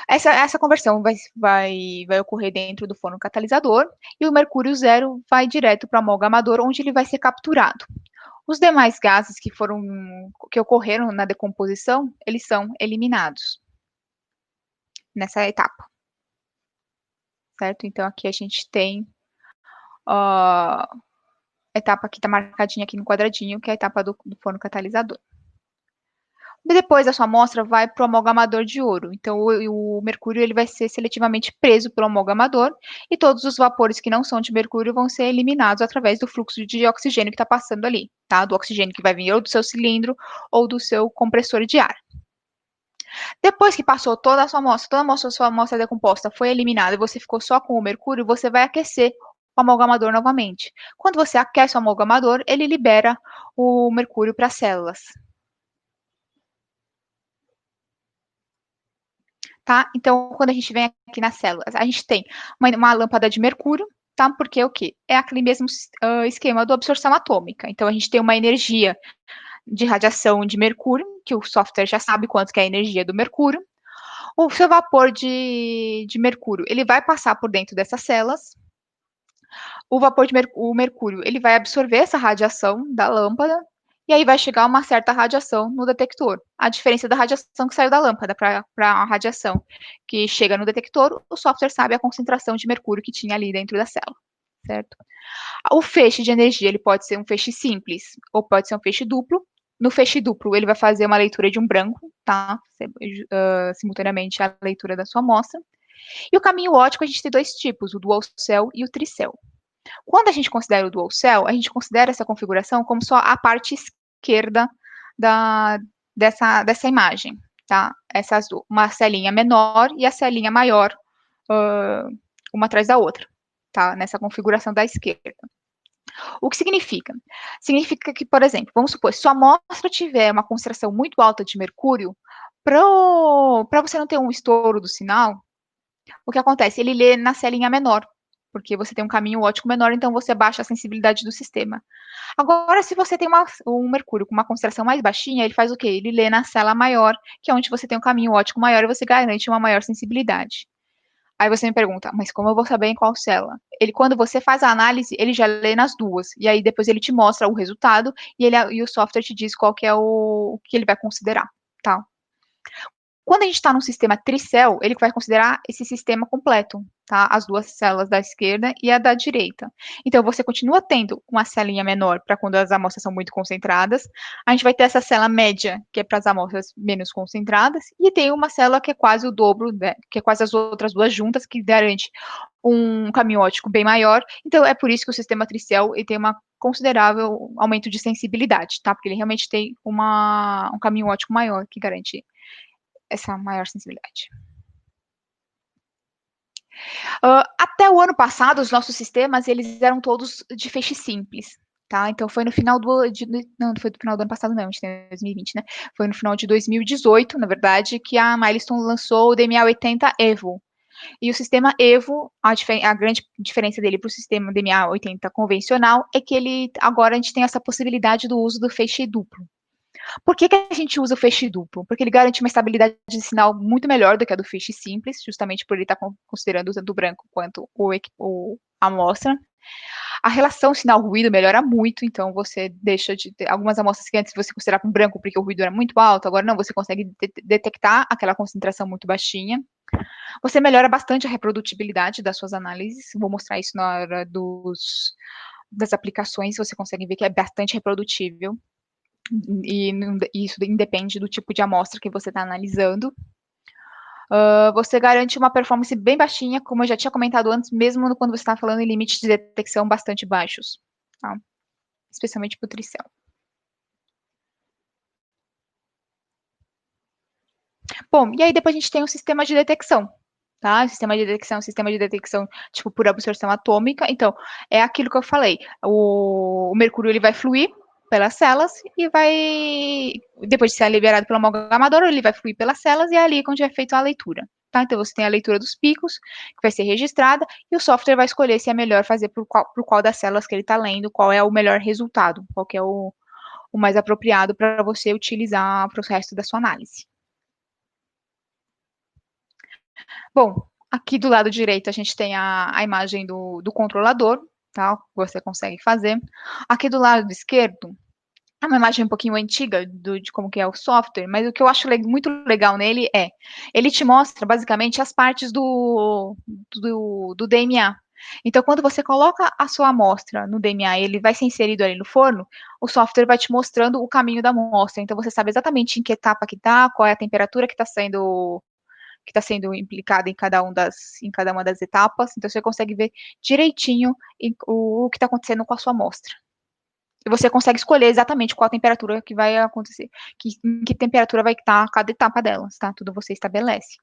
Essa conversão vai ocorrer dentro do forno catalisador e o mercúrio zero vai direto para o amalgamador, onde ele vai ser capturado. Os demais gases que ocorreram na decomposição, eles são eliminados nessa etapa, certo? Então aqui a gente tem a etapa que está marcadinha aqui no quadradinho, que é a etapa do forno catalisador. E depois a sua amostra vai para o amalgamador de ouro. Então, o mercúrio ele vai ser seletivamente preso pelo amalgamador e todos os vapores que não são de mercúrio vão ser eliminados através do fluxo de oxigênio que está passando ali, tá? Do oxigênio que vai vir ou do seu cilindro ou do seu compressor de ar. Depois que passou toda a sua amostra da sua amostra decomposta foi eliminada e você ficou só com o mercúrio, você vai aquecer o amalgamador novamente. Quando você aquece o amalgamador, ele libera o mercúrio para as células. Tá? Então, quando a gente vem aqui nas células, a gente tem uma lâmpada de mercúrio, tá? Porque o quê? É aquele mesmo esquema do absorção atômica. Então, a gente tem uma energia de radiação de mercúrio, que o software já sabe quanto que é a energia do mercúrio. O seu vapor de mercúrio, ele vai passar por dentro dessas células. O vapor de o mercúrio, ele vai absorver essa radiação da lâmpada e aí vai chegar uma certa radiação no detector. A diferença da radiação que saiu da lâmpada para a radiação que chega no detector, o software sabe a concentração de mercúrio que tinha ali dentro da célula, certo? O feixe de energia, ele pode ser um feixe simples ou pode ser um feixe duplo. No feixe duplo, ele vai fazer uma leitura de um branco, tá? Simultaneamente a leitura da sua amostra. E o caminho óptico, a gente tem dois tipos, o dual cell e o tricell. Quando a gente considera o dual cell, a gente considera essa configuração como só a parte esquerda da, dessa imagem, tá? Essas duas, uma celinha menor e a celinha maior, uma atrás da outra, tá? Nessa configuração da esquerda. O que significa? Significa que, por exemplo, vamos supor, se sua amostra tiver uma concentração muito alta de mercúrio, para você não ter um estouro do sinal, o que acontece? Ele lê na celinha menor, porque você tem um caminho óptico menor, então você baixa a sensibilidade do sistema. Agora, se você tem um mercúrio com uma concentração mais baixinha, ele faz o quê? Ele lê na célula maior, que é onde você tem um caminho óptico maior e você garante uma maior sensibilidade. Aí você me pergunta, mas como eu vou saber em qual célula? Ele, quando você faz a análise, ele já lê nas duas. E aí depois ele te mostra o resultado e o software te diz qual que é o que ele vai considerar, tá? Quando a gente está num sistema tricell, ele vai considerar esse sistema completo, tá? As duas células da esquerda e a da direita. Então, você continua tendo uma celinha menor para quando as amostras são muito concentradas. A gente vai ter essa célula média, que é para as amostras menos concentradas. E tem uma célula que é quase o dobro, né? Que é quase as outras duas juntas, que garante um caminho óptico bem maior. Então, é por isso que o sistema tricell ele tem uma considerável aumento de sensibilidade, tá? Porque ele realmente tem um caminho óptico maior, que garante essa maior sensibilidade. Até o ano passado, os nossos sistemas, eles eram todos de feixe simples, tá? Então, foi no final não foi no final do ano passado, não, a gente tem 2020, né? Foi no final de 2018, na verdade, que a Milestone lançou o DMA80 Evo. E o sistema Evo, a grande diferença dele para o sistema DMA80 convencional é que agora a gente tem essa possibilidade do uso do feixe duplo. Por que a gente usa o feixe duplo? Porque ele garante uma estabilidade de sinal muito melhor do que a do feixe simples, justamente por ele estar considerando tanto o branco quanto a amostra. A relação sinal-ruído melhora muito, então você deixa de ter algumas amostras que antes você considerava um branco porque o ruído era muito alto, agora não, você consegue detectar aquela concentração muito baixinha. Você melhora bastante a reprodutibilidade das suas análises, vou mostrar isso na hora das aplicações, você consegue ver que é bastante reprodutível. E isso independe do tipo de amostra que você está analisando. Você garante uma performance bem baixinha, como eu já tinha comentado antes, mesmo quando você está falando em limites de detecção bastante baixos, tá? Especialmente para o tricel. Bom, e aí depois a gente tem o sistema de detecção, tá? Sistema de detecção tipo por absorção atômica. Então, é aquilo que eu falei. O mercúrio ele vai fluir pelas células e vai, depois de ser liberado pelo amalgamador, ele vai fluir pelas células e é ali onde é feita a leitura. Tá? Então, você tem a leitura dos picos, que vai ser registrada, e o software vai escolher se é melhor fazer por qual das células que ele está lendo, qual é o melhor resultado, qual que é o mais apropriado para você utilizar para o resto da sua análise. Bom, aqui do lado direito a gente tem a imagem do controlador, tá? Você consegue fazer. Aqui do lado esquerdo, é uma imagem um pouquinho antiga de como que é o software, mas o que eu acho muito legal nele ele te mostra basicamente as partes do DMA. Então, quando você coloca a sua amostra no DMA e ele vai ser inserido ali no forno, o software vai te mostrando o caminho da amostra. Então, você sabe exatamente em que etapa que está, qual é a temperatura que está sendo implicada em cada uma das etapas. Então, você consegue ver direitinho o que está acontecendo com a sua amostra. E você consegue escolher exatamente qual a temperatura que vai acontecer, em que temperatura vai estar cada etapa delas, tá? Tudo você estabelece.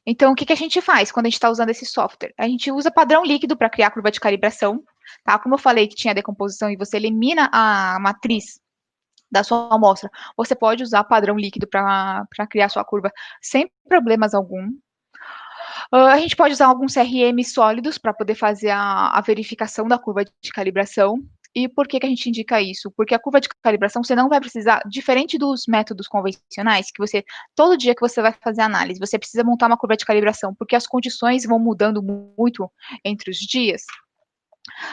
Então, o que que a gente faz quando a gente está usando esse software? A gente usa padrão líquido para criar a curva de calibração, tá? Como eu falei que tinha decomposição e você elimina a matriz da sua amostra, você pode usar padrão líquido para criar sua curva sem problemas algum. A gente pode usar alguns CRM sólidos para poder fazer a verificação da curva de calibração. E por que, que a gente indica isso? Porque a curva de calibração você não vai precisar, diferente dos métodos convencionais, que você, todo dia que você vai fazer análise, você precisa montar uma curva de calibração, porque as condições vão mudando muito entre os dias.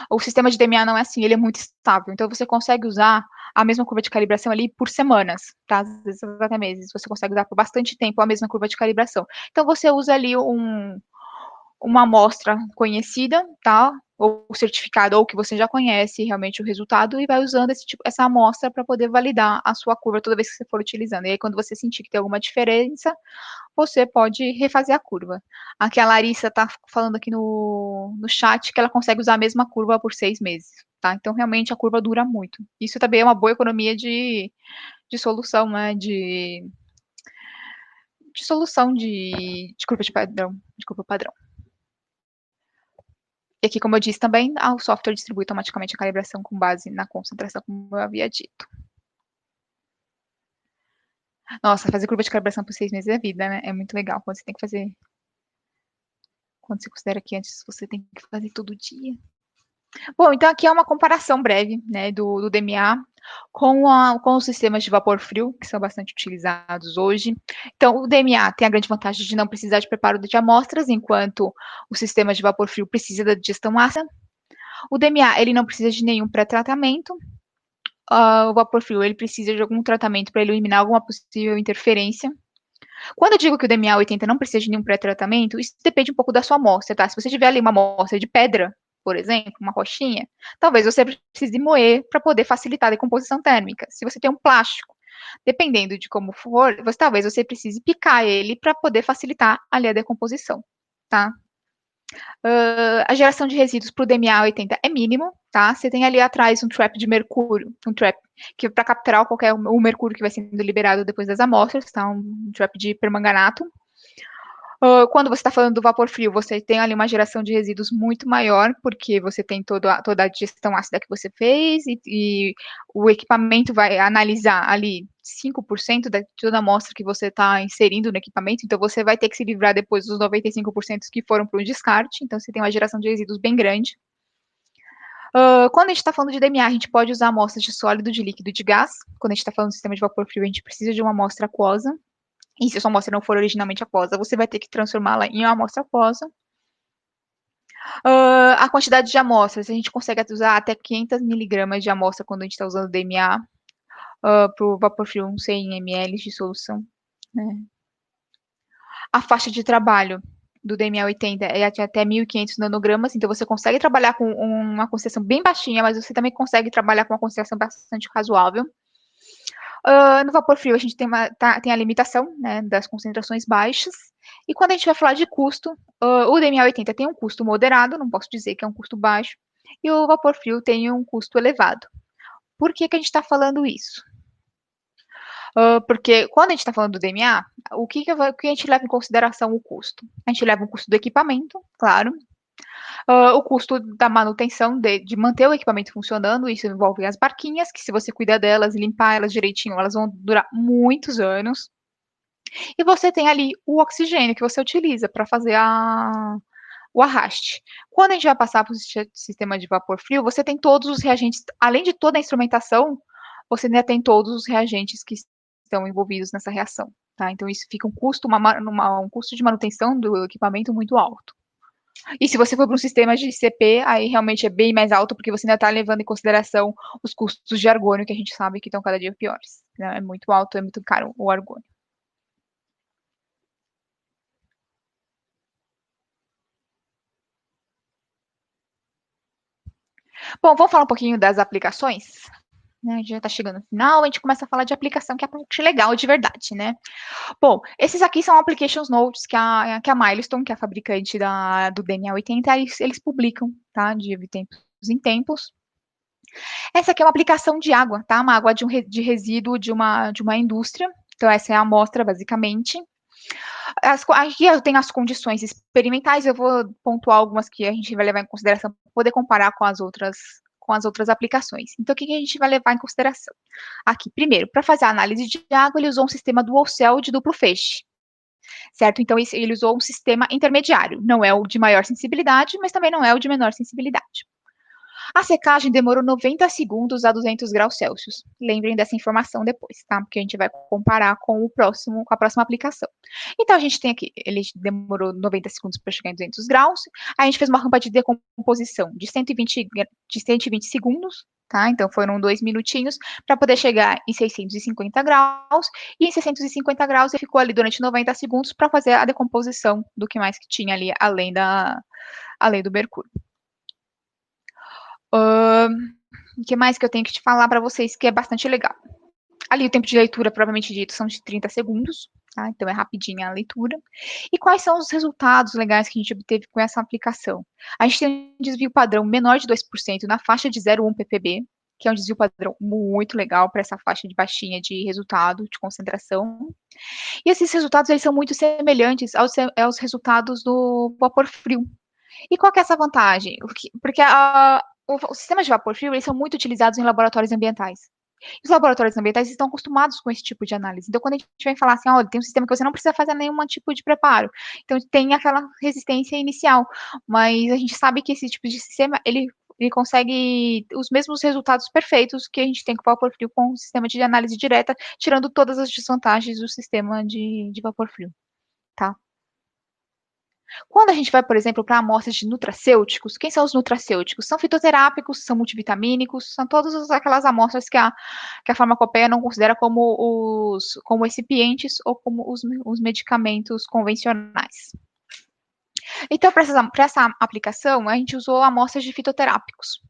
O sistema de DMA não é assim, ele é muito estável. Então você consegue usar a mesma curva de calibração ali por semanas, tá? Às vezes até meses. Você consegue usar por bastante tempo a mesma curva de calibração. Então você usa ali uma amostra conhecida, tá? Ou certificada, ou que você já conhece realmente o resultado, e vai usando essa amostra para poder validar a sua curva toda vez que você for utilizando. E aí, quando você sentir que tem alguma diferença, você pode refazer a curva. Aqui a Larissa está falando aqui no chat que ela consegue usar a mesma curva por 6 meses, tá? Então, realmente, a curva dura muito. Isso também é uma boa economia de solução, né? De solução de curva de padrão, de curva padrão. E aqui, como eu disse também, o software distribui automaticamente a calibração com base na concentração, como eu havia dito. Nossa, fazer curva de calibração por 6 meses é vida, né? É muito legal quando você tem que fazer. Quando você considera que antes você tem que fazer todo dia. Bom, então aqui é uma comparação breve, né, do DMA com os sistemas de vapor frio, que são bastante utilizados hoje. Então, o DMA tem a grande vantagem de não precisar de preparo de amostras, enquanto o sistema de vapor frio precisa da digestão ácida. O DMA, ele não precisa de nenhum pré-tratamento. O vapor frio, ele precisa de algum tratamento para eliminar alguma possível interferência. Quando eu digo que o DMA 80 não precisa de nenhum pré-tratamento, isso depende um pouco da sua amostra, tá? Se você tiver ali uma amostra de pedra, por exemplo, uma rochinha, talvez você precise moer para poder facilitar a decomposição térmica. Se você tem um plástico, dependendo de como for, talvez você precise picar ele para poder facilitar ali a decomposição, tá? A geração de resíduos para o DMA 80 é mínimo, tá? Você tem ali atrás um trap de mercúrio, um trap que para capturar o mercúrio que vai sendo liberado depois das amostras, tá? Um trap de permanganato. Quando você está falando do vapor frio, você tem ali uma geração de resíduos muito maior, porque você tem toda a digestão ácida que você fez e o equipamento vai analisar ali 5% de toda a amostra que você está inserindo no equipamento, então você vai ter que se livrar depois dos 95% que foram para o descarte, então você tem uma geração de resíduos bem grande. Quando a gente está falando de DMA, a gente pode usar amostras de sólido, de líquido e de gás. Quando a gente está falando do sistema de vapor frio, a gente precisa de uma amostra aquosa. E se a sua amostra não for originalmente aquosa, você vai ter que transformá-la em uma amostra aquosa. A quantidade de amostras, a gente consegue usar até 500 miligramas de amostra quando a gente está usando DMA. Para o vapor frio, 100 ml de solução. Né? A faixa de trabalho do DMA 80 é até 1.500 nanogramas, então você consegue trabalhar com uma concentração bem baixinha, mas você também consegue trabalhar com uma concentração bastante razoável. No vapor frio, a gente tem a limitação, né, das concentrações baixas. E quando a gente vai falar de custo, o DMA 80 tem um custo moderado, não posso dizer que é um custo baixo, e o vapor frio tem um custo elevado. Por que, que a gente está falando isso? Porque quando a gente está falando do DMA, o que a gente leva em consideração o custo? A gente leva o custo do equipamento, claro, o custo da manutenção de manter o equipamento funcionando, isso envolve as barquinhas, que se você cuidar delas e limpar elas direitinho, elas vão durar muitos anos. E você tem ali o oxigênio que você utiliza para fazer o arraste. Quando a gente vai passar para o sistema de vapor frio, você tem todos os reagentes, além de toda a instrumentação, você ainda tem todos os reagentes que estão envolvidos nessa reação. Tá? Então, isso fica um custo, um custo de manutenção do equipamento muito alto. E se você for para um sistema de CP, aí realmente é bem mais alto, porque você ainda está levando em consideração os custos de argônio, que a gente sabe que estão cada dia piores. Né? É muito alto, é muito caro o argônio. Bom, vamos falar um pouquinho das aplicações? Né, a gente já está chegando no final, a gente começa a falar de aplicação, que é a parte legal de verdade, né? Bom, esses aqui são applications notes que a Milestone, que é a fabricante do DNA 80, eles publicam, tá? De tempos em tempos. Essa aqui é uma aplicação de água, tá? Uma água de resíduo de uma indústria. Então, essa é a amostra, basicamente. Aqui eu tenho as condições experimentais, eu vou pontuar algumas que a gente vai levar em consideração para poder comparar com as outras aplicações. Então, o que a gente vai levar em consideração? Aqui, primeiro, para fazer a análise de água, ele usou um sistema dual cell de duplo feixe, certo? Então, ele usou um sistema intermediário, não é o de maior sensibilidade, mas também não é o de menor sensibilidade. A secagem demorou 90 segundos a 200 graus Celsius. Lembrem dessa informação depois, tá? Porque a gente vai comparar com a próxima aplicação. Então, a gente tem aqui, ele demorou 90 segundos para chegar em 200 graus. A gente fez uma rampa de decomposição de 120 segundos, tá? Então, foram 2 minutinhos para poder chegar em 650 graus. E em 650 graus, ele ficou ali durante 90 segundos para fazer a decomposição do que mais que tinha ali, além do mercúrio. O que mais que eu tenho que te falar para vocês que é bastante legal? Ali o tempo de leitura, propriamente dito, são de 30 segundos, tá? Então é rapidinha a leitura. E quais são os resultados legais que a gente obteve com essa aplicação? A gente tem um desvio padrão menor de 2% na faixa de 0,1 ppb, que é um desvio padrão muito legal para essa faixa de baixinha de resultado, de concentração. E esses resultados eles são muito semelhantes aos resultados do vapor frio. E qual que é essa vantagem? Porque os sistemas de vapor frio eles são muito utilizados em laboratórios ambientais. E os laboratórios ambientais estão acostumados com esse tipo de análise. Então, quando a gente vem falar assim, olha, tem um sistema que você não precisa fazer nenhum tipo de preparo. Então, tem aquela resistência inicial. Mas a gente sabe que esse tipo de sistema, ele consegue os mesmos resultados perfeitos que a gente tem com o vapor frio com o sistema de análise direta, tirando todas as desvantagens do sistema de vapor frio, tá? Quando a gente vai, por exemplo, para amostras de nutracêuticos, quem são os nutracêuticos? São fitoterápicos, são multivitamínicos, são todas aquelas amostras que a farmacopeia não considera como recipientes ou como os medicamentos convencionais. Então, para essa aplicação, a gente usou amostras de fitoterápicos.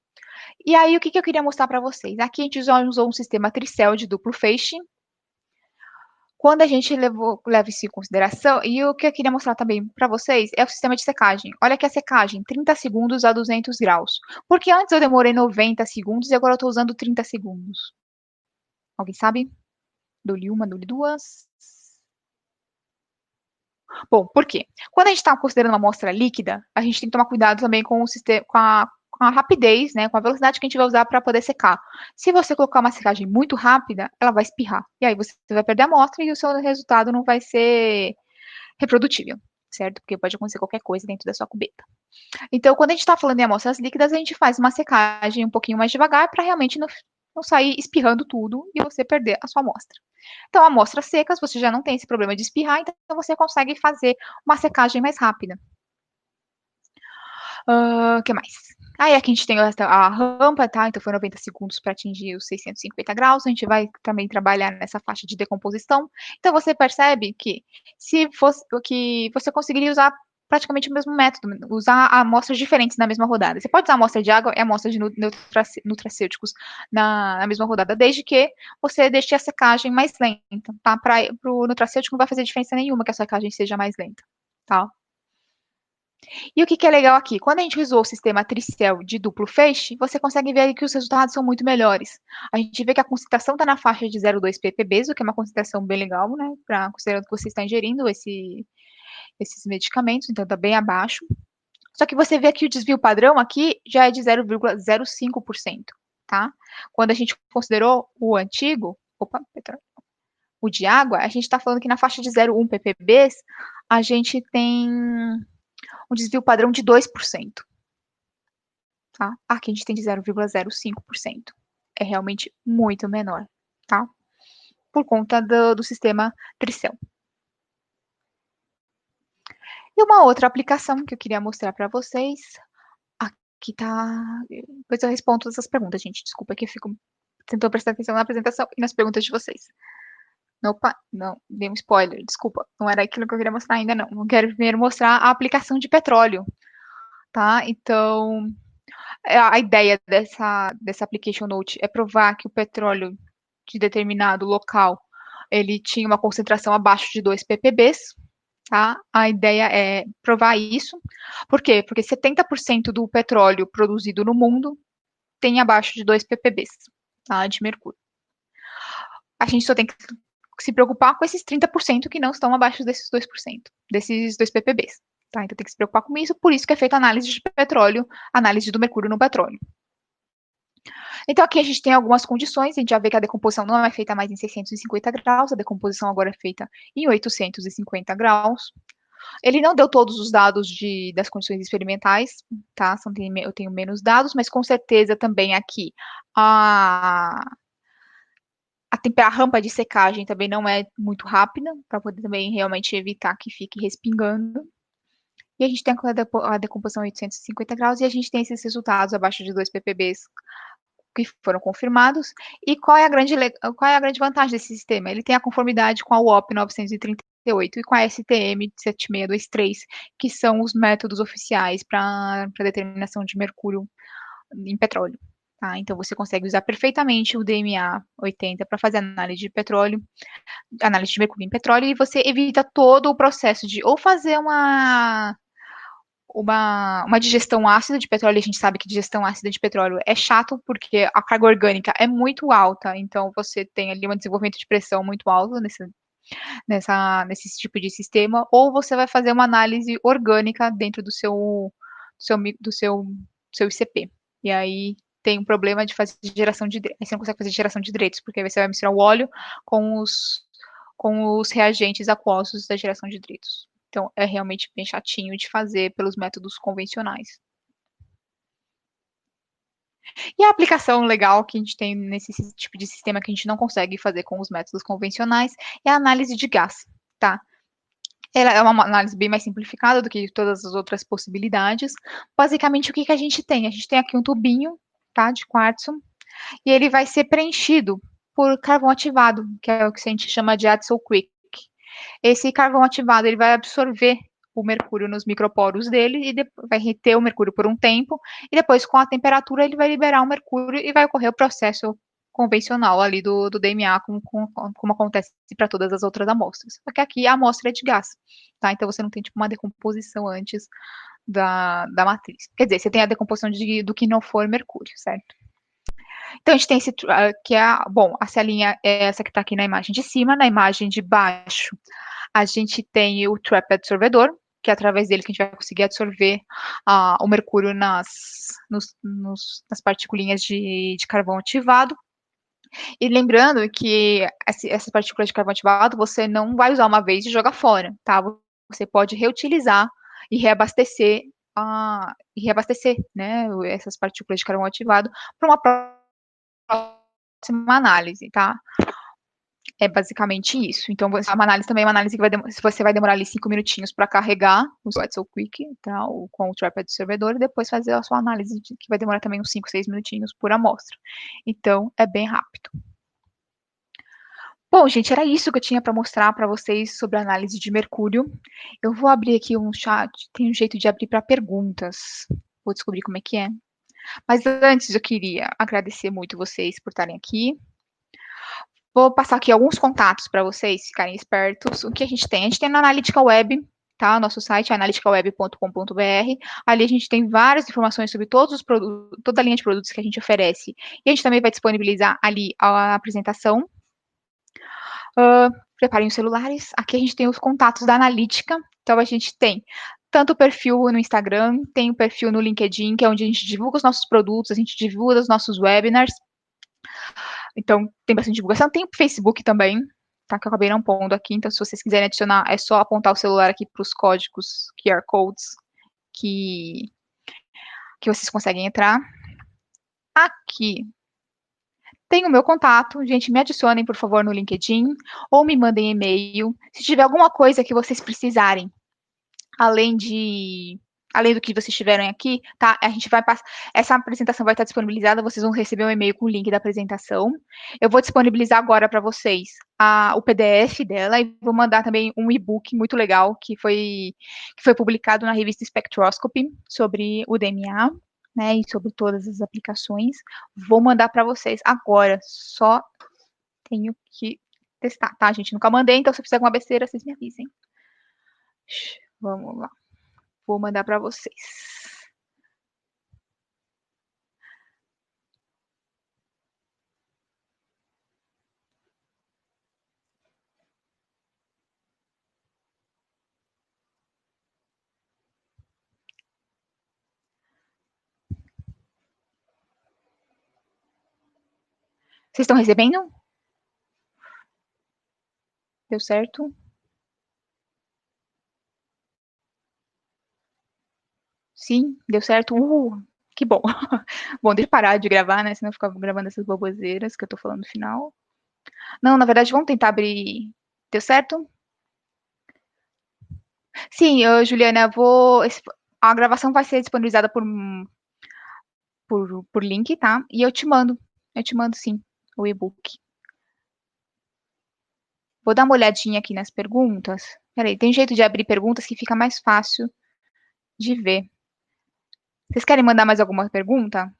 E aí, o que eu queria mostrar para vocês? Aqui a gente usou um sistema tricel de duplo feixe, quando a gente leva isso em consideração, e o que eu queria mostrar também para vocês é o sistema de secagem. Olha aqui a secagem, 30 segundos a 200 graus. Porque antes eu demorei 90 segundos e agora eu estou usando 30 segundos. Alguém sabe? Dou-lhe uma, dou-lhe duas. Bom, por quê? Quando a gente está considerando uma amostra líquida, a gente tem que tomar cuidado também com o sistema, com a rapidez, né, com a velocidade que a gente vai usar para poder secar. Se você colocar uma secagem muito rápida, ela vai espirrar. E aí você vai perder a amostra e o seu resultado não vai ser reprodutível, certo? Porque pode acontecer qualquer coisa dentro da sua cubeta. Então, quando a gente está falando em amostras líquidas, a gente faz uma secagem um pouquinho mais devagar para realmente não sair espirrando tudo e você perder a sua amostra. Então, amostras secas, você já não tem esse problema de espirrar, então você consegue fazer uma secagem mais rápida. O que mais? Aí aqui a gente tem a rampa, tá? Então foi 90 segundos para atingir os 650 graus. A gente vai também trabalhar nessa faixa de decomposição. Então você percebe que se fosse que você conseguiria usar praticamente o mesmo método, usar amostras diferentes na mesma rodada. Você pode usar amostra de água e amostra de nutracêuticos na mesma rodada, desde que você deixe a secagem mais lenta, tá? Para o nutracêutico não vai fazer diferença nenhuma que a secagem seja mais lenta, tá? E o que é legal aqui? Quando a gente usou o sistema tricel de duplo feixe, você consegue ver que os resultados são muito melhores. A gente vê que a concentração está na faixa de 0,2 ppb, o que é uma concentração bem legal, né? Considerando que você está ingerindo esses medicamentos, então está bem abaixo. Só que você vê que o desvio padrão aqui já é de 0,05%, tá? Quando a gente considerou o antigo, o de água, a gente está falando que na faixa de 0,1 ppb, a gente tem um desvio padrão de 2%. Tá? Aqui a gente tem de 0,05%. É realmente muito menor, tá? Por conta do sistema tricel. E uma outra aplicação que eu queria mostrar para vocês, aqui tá... Depois eu respondo todas as perguntas, gente. Desculpa que eu fico tentando prestar atenção na apresentação e nas perguntas de vocês. Opa, não, dei um spoiler, desculpa. Não era aquilo que eu queria mostrar ainda, não. Eu quero primeiro mostrar a aplicação de petróleo, tá? Então, a ideia dessa application note é provar que o petróleo de determinado local ele tinha uma concentração abaixo de 2 ppb, tá? A ideia é provar isso. Por quê? Porque 70% do petróleo produzido no mundo tem abaixo de 2 ppb, tá? De mercúrio. A gente só tem que se preocupar com esses 30% que não estão abaixo desses 2%, desses 2 ppbs. Tá? Então tem que se preocupar com isso, por isso que é feita a análise de petróleo, análise do mercúrio no petróleo. Então aqui a gente tem algumas condições, a gente já vê que a decomposição não é feita mais em 650 graus, a decomposição agora é feita em 850 graus. Ele não deu todos os dados das condições experimentais, tá? Eu tenho menos dados, mas com certeza também aqui a rampa de secagem também não é muito rápida, para poder também realmente evitar que fique respingando. E a gente tem a decomposição 850 graus e a gente tem esses resultados abaixo de 2 ppbs que foram confirmados. E qual é a grande vantagem desse sistema? Ele tem a conformidade com a UOP 938 e com a STM 7623, que são os métodos oficiais para determinação de mercúrio em petróleo. Tá? Então você consegue usar perfeitamente o DMA 80 para fazer análise de petróleo, análise de mercúrio em petróleo, e você evita todo o processo de ou fazer uma digestão ácida de petróleo. A gente sabe que digestão ácida de petróleo é chato porque a carga orgânica é muito alta, então você tem ali um desenvolvimento de pressão muito alto nesse tipo de sistema, ou você vai fazer uma análise orgânica dentro do seu ICP. E aí tem um problema de fazer geração de aí você não consegue fazer geração de hidretos, porque aí você vai misturar o óleo com os reagentes aquosos da geração de hidretos. Então, é realmente bem chatinho de fazer pelos métodos convencionais. E a aplicação legal que a gente tem nesse tipo de sistema que a gente não consegue fazer com os métodos convencionais é a análise de gás, tá? Ela é uma análise bem mais simplificada do que todas as outras possibilidades. Basicamente, o que a gente tem? A gente tem aqui um tubinho, tá, de quartzo, e ele vai ser preenchido por carvão ativado, que é o que a gente chama de Addison Quick. Esse carvão ativado ele vai absorver o mercúrio nos microporos dele e vai reter o mercúrio por um tempo, e depois, com a temperatura, ele vai liberar o mercúrio e vai ocorrer o processo convencional ali do DMA, como acontece para todas as outras amostras. Só que aqui a amostra é de gás, tá? Então você não tem tipo uma decomposição antes da matriz. Quer dizer, você tem a decomposição do que não for mercúrio, certo? Então a gente tem esse que é, bom, essa linha é essa que está aqui na imagem de cima, na imagem de baixo a gente tem o trap absorvedor, que é através dele que a gente vai conseguir absorver o mercúrio nas particulinhas de carvão ativado. E lembrando que essas partículas de carvão ativado você não vai usar uma vez e jogar fora, tá? Você pode reutilizar e reabastecer, né, essas partículas de carvão ativado para uma próxima análise, tá? É basicamente isso. Então, uma análise também é uma análise que você vai demorar ali 5 minutinhos para carregar o Wetzel Quick, tá? Com o Traped Servidor, e depois fazer a sua análise, que vai demorar também uns 5, 6 minutinhos por amostra. Então, é bem rápido. Bom, gente, era isso que eu tinha para mostrar para vocês sobre a análise de mercúrio. Eu vou abrir aqui um chat, tem um jeito de abrir para perguntas. Vou descobrir como é que é. Mas antes, eu queria agradecer muito vocês por estarem aqui. Vou passar aqui alguns contatos para vocês ficarem espertos. O que a gente tem? A gente tem na Analytica Web, tá? Nosso site é analyticaweb.com.br. Ali a gente tem várias informações sobre todos os produtos, toda a linha de produtos que a gente oferece. E a gente também vai disponibilizar ali a apresentação. Preparem os celulares. Aqui a gente tem os contatos da Analytica. Então a gente tem tanto o perfil no Instagram, tem o perfil no LinkedIn, que é onde a gente divulga os nossos produtos, a gente divulga os nossos webinars. Então, tem bastante divulgação. Tem o Facebook também, tá? Que eu acabei não pondo aqui. Então, se vocês quiserem adicionar, é só apontar o celular aqui para os códigos QR Codes que vocês conseguem entrar. Aqui tem o meu contato. Gente, me adicionem, por favor, no LinkedIn ou me mandem e-mail. Se tiver alguma coisa que vocês precisarem, além do que vocês tiveram aqui, tá? A gente vai passar. Essa apresentação vai estar disponibilizada, vocês vão receber um e-mail com o link da apresentação. Eu vou disponibilizar agora para vocês o PDF dela e vou mandar também um e-book muito legal que foi publicado na revista Spectroscopy sobre o DMA, né? E sobre todas as aplicações. Vou mandar para vocês agora. Só tenho que testar, tá, gente? Nunca mandei, então se eu fizer alguma besteira, vocês me avisem. Vamos lá. Vou mandar para vocês. Vocês estão recebendo? Deu certo? Sim, deu certo. Que bom. Bom, deixa eu parar de gravar, né? Senão eu ficar gravando essas boboseiras que eu tô falando no final. Não, na verdade, vamos tentar abrir. Deu certo? Sim, Juliana, a gravação vai ser disponibilizada por link, tá? E eu te mando. Eu te mando, sim, o e-book. Vou dar uma olhadinha aqui nas perguntas. Peraí, tem jeito de abrir perguntas que fica mais fácil de ver. Vocês querem mandar mais alguma pergunta?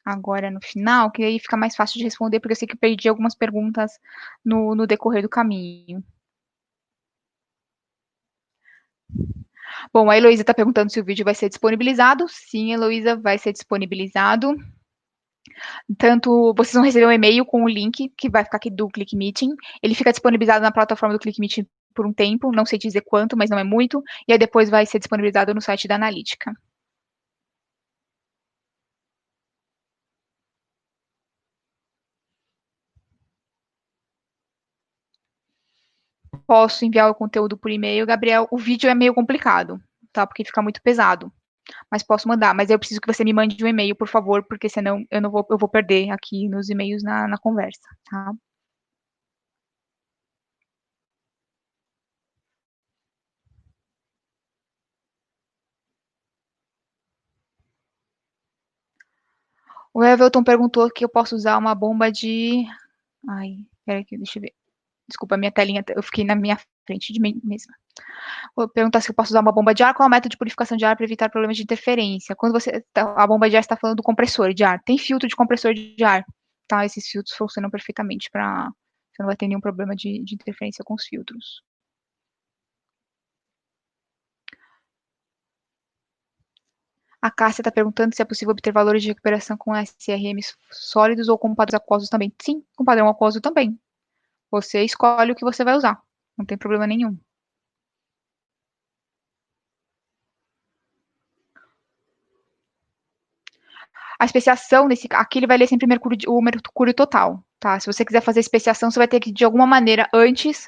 Agora no final, que aí fica mais fácil de responder, porque eu sei que eu perdi algumas perguntas no decorrer do caminho. Bom, a Heloísa está perguntando se o vídeo vai ser disponibilizado. Sim, Heloísa, vai ser disponibilizado. Tanto vocês vão receber um e-mail com o link que vai ficar aqui do ClickMeeting. Ele fica disponibilizado na plataforma do ClickMeeting por um tempo, não sei dizer quanto, mas não é muito. E aí depois vai ser disponibilizado no site da Analítica. Posso enviar o conteúdo por e-mail, Gabriel. O vídeo é meio complicado, tá? Porque fica muito pesado. Mas posso mandar. Mas eu preciso que você me mande um e-mail, por favor, porque senão eu não vou, eu vou perder aqui nos e-mails na conversa, tá? O Everton perguntou que eu posso usar uma bomba de. Ai, peraí, deixa eu ver. Desculpa, minha telinha, eu fiquei na minha frente de mim mesma. Vou perguntar se eu posso usar uma bomba de ar. Qual é o método de purificação de ar para evitar problemas de interferência? Quando a bomba de ar está falando do compressor de ar, tem filtro de compressor de ar, tá? Esses filtros funcionam perfeitamente para. Você não vai ter nenhum problema de interferência com os filtros. A Cássia está perguntando se é possível obter valores de recuperação com SRMs sólidos ou com padrões aquosos também. Sim, com padrão aquoso também. Você escolhe o que você vai usar. Não tem problema nenhum. A especiação, aqui ele vai ler sempre o mercúrio total, tá? Se você quiser fazer especiação, você vai ter que, de alguma maneira, antes,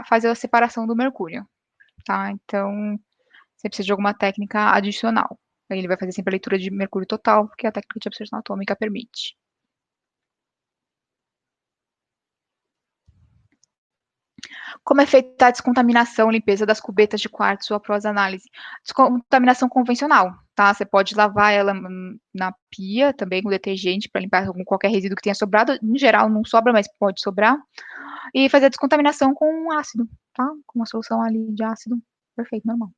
fazer a separação do mercúrio, tá? Então, você precisa de alguma técnica adicional. Aí ele vai fazer sempre a leitura de mercúrio total, porque a técnica de absorção atômica permite. Como é feita a descontaminação, limpeza das cubetas de quartzo após análise? Descontaminação convencional, tá? Você pode lavar ela na pia também com detergente para limpar qualquer resíduo que tenha sobrado. Em geral não sobra, mas pode sobrar. E fazer a descontaminação com ácido, tá? Com uma solução ali de ácido. Perfeito, normal.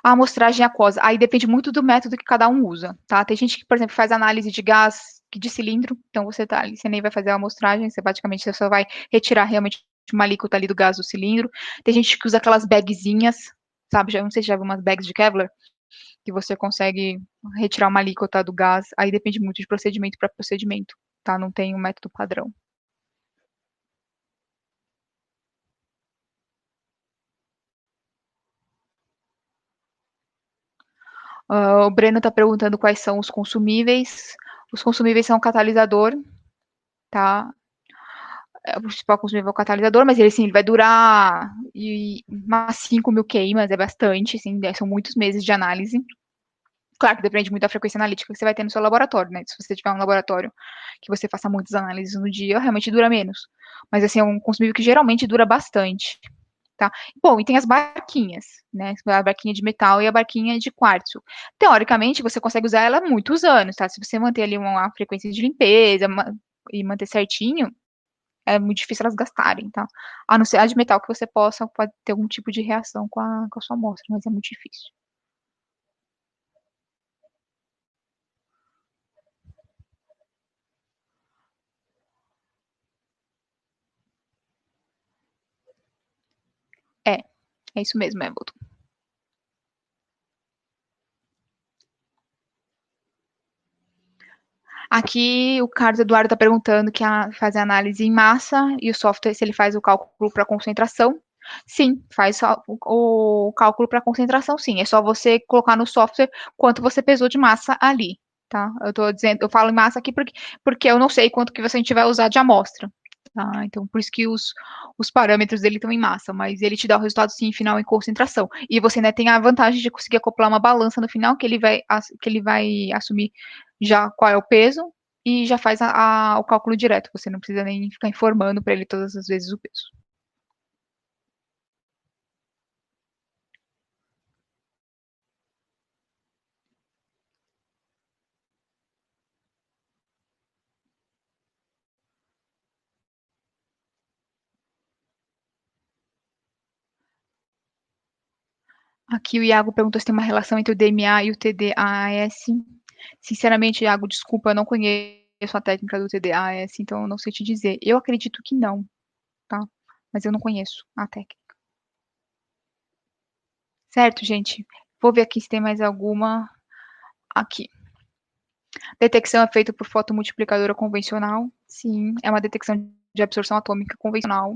A amostragem aquosa, aí depende muito do método que cada um usa, tá? Tem gente que, por exemplo, faz análise de gás de cilindro, então você tá ali, você nem vai fazer a amostragem, você praticamente só vai retirar realmente uma alíquota ali do gás do cilindro. Tem gente que usa aquelas bagzinhas, sabe? Já, não sei se já viu umas bags de Kevlar, que você consegue retirar uma alíquota do gás, aí depende muito de procedimento para procedimento, tá? Não tem um método padrão. O Breno está perguntando quais são os consumíveis. Os consumíveis são o catalisador, tá? O principal consumível é o catalisador, mas ele, assim, ele vai durar umas 5.000 queimas, é bastante, assim, são muitos meses de análise. Claro que depende muito da frequência analítica que você vai ter no seu laboratório, né? Se você tiver um laboratório que você faça muitas análises no dia, realmente dura menos. Mas, assim, é um consumível que geralmente dura bastante, tá? Bom, e tem as barquinhas, né? A barquinha de metal e a barquinha de quartzo. Teoricamente, você consegue usar ela muitos anos, tá? Se você manter ali uma frequência de limpeza e manter certinho, é muito difícil elas gastarem, tá? A não ser a de metal que você pode ter algum tipo de reação com a sua amostra, mas é muito difícil. É, é isso mesmo, Evaldo. Aqui o Carlos Eduardo está perguntando que fazer análise em massa e o software, se ele faz o cálculo para concentração. Sim, faz só o cálculo para concentração, sim. É só você colocar no software quanto você pesou de massa ali, tá? Eu tô dizendo, eu falo em massa aqui porque eu não sei quanto que a gente vai usar de amostra, tá? Então, por isso que os parâmetros dele estão em massa, mas ele te dá o resultado, sim, final em concentração. E você ainda tem a vantagem de conseguir acoplar uma balança no final, que ele vai assumir já qual é o peso e já faz o cálculo direto. Você não precisa nem ficar informando para ele todas as vezes o peso. Aqui o Iago perguntou se tem uma relação entre o DMA e o TDAS. Sinceramente, Iago, desculpa, eu não conheço a técnica do TDAS, então eu não sei te dizer. Eu acredito que não, tá? Mas eu não conheço a técnica. Certo, gente? Vou ver aqui se tem mais alguma. Aqui. Detecção é feita por fotomultiplicadora convencional? Sim, é uma detecção de absorção atômica convencional.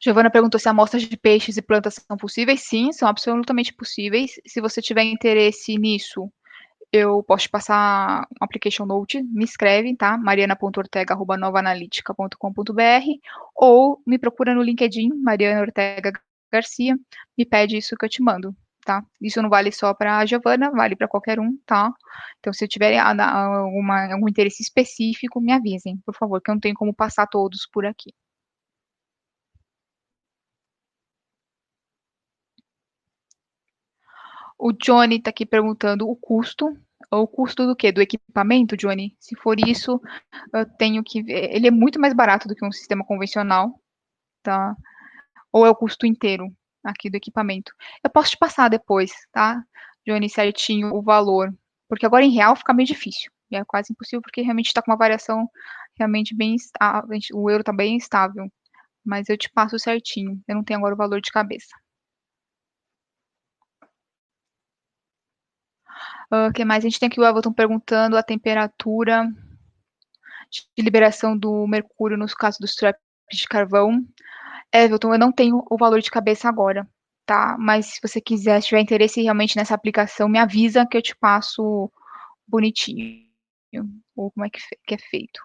Giovana perguntou se amostras de peixes e plantas são possíveis. Sim, são absolutamente possíveis. Se você tiver interesse nisso, eu posso te passar um application note, me escreve, tá? mariana.ortega@novaanalitica.com.br ou me procura no LinkedIn, Mariana Ortega Garcia, me pede isso que eu te mando, tá? Isso não vale só para a Giovana, vale para qualquer um, tá? Então, se tiverem algum interesse específico, me avisem, por favor, que eu não tenho como passar todos por aqui. O Johnny está aqui perguntando o custo. O custo do quê? Do equipamento, Johnny? Se for isso, eu tenho que ver. Ele é muito mais barato do que um sistema convencional, tá? Ou é o custo inteiro aqui do equipamento? Eu posso te passar depois, tá, Johnny, certinho o valor. Porque agora em real fica meio difícil. E é quase impossível porque realmente está com uma variação realmente bem estável. O euro está bem estável. Mas eu te passo certinho. Eu não tenho agora o valor de cabeça. O que mais? A gente tem aqui o Everton perguntando a temperatura de liberação do mercúrio nos casos dos traps de carvão. Everton, eu não tenho o valor de cabeça agora, tá? Mas se você quiser, se tiver interesse realmente nessa aplicação, me avisa que eu te passo bonitinho. Ou como é que é feito.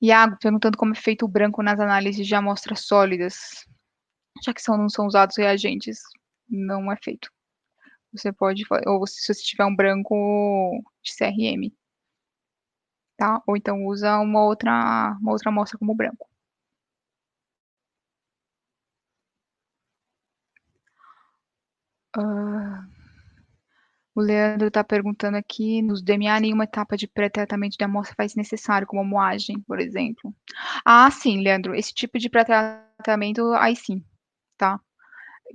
Iago perguntando como é feito o branco nas análises de amostras sólidas. Já que não são usados reagentes, não é feito. Você pode, ou se você tiver um branco de CRM, tá? Ou então usa uma outra amostra como branco. O Leandro está perguntando aqui, nos DMA, nenhuma etapa de pré-tratamento de amostra faz necessário, como moagem, por exemplo. Ah, sim, Leandro, esse tipo de pré-tratamento, aí sim, tá?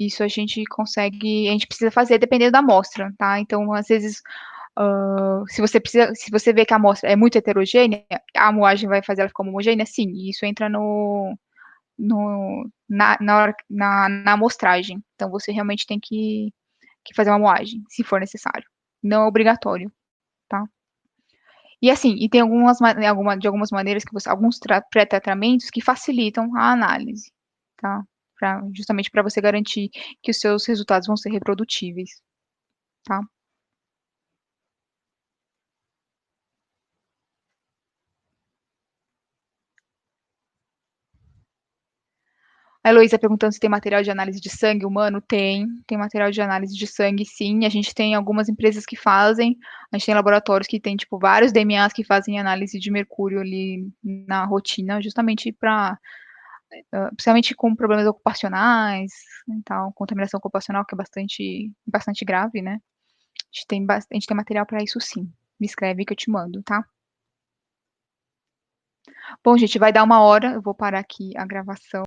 Isso a gente consegue, a gente precisa fazer dependendo da amostra, tá? Então, às vezes, se você vê que a amostra é muito heterogênea, a moagem vai fazer ela ficar homogênea? Sim, e isso entra na amostragem. Então, você realmente tem que fazer uma moagem, se for necessário. Não é obrigatório, tá? E assim, e tem de algumas maneiras que alguns pré-tratamentos que facilitam a análise, tá? Justamente para você garantir que os seus resultados vão ser reprodutíveis, tá? A Heloísa perguntando se tem material de análise de sangue humano. Tem material de análise de sangue, sim. A gente tem algumas empresas que fazem, a gente tem laboratórios que tem, tipo, vários DMAs que fazem análise de mercúrio ali na rotina, justamente para, principalmente com problemas ocupacionais e tal, contaminação ocupacional, que é bastante grave, né? A gente tem material para isso, sim. Me escreve que eu te mando, tá? Bom, gente, vai dar 1 hora, eu vou parar aqui a gravação.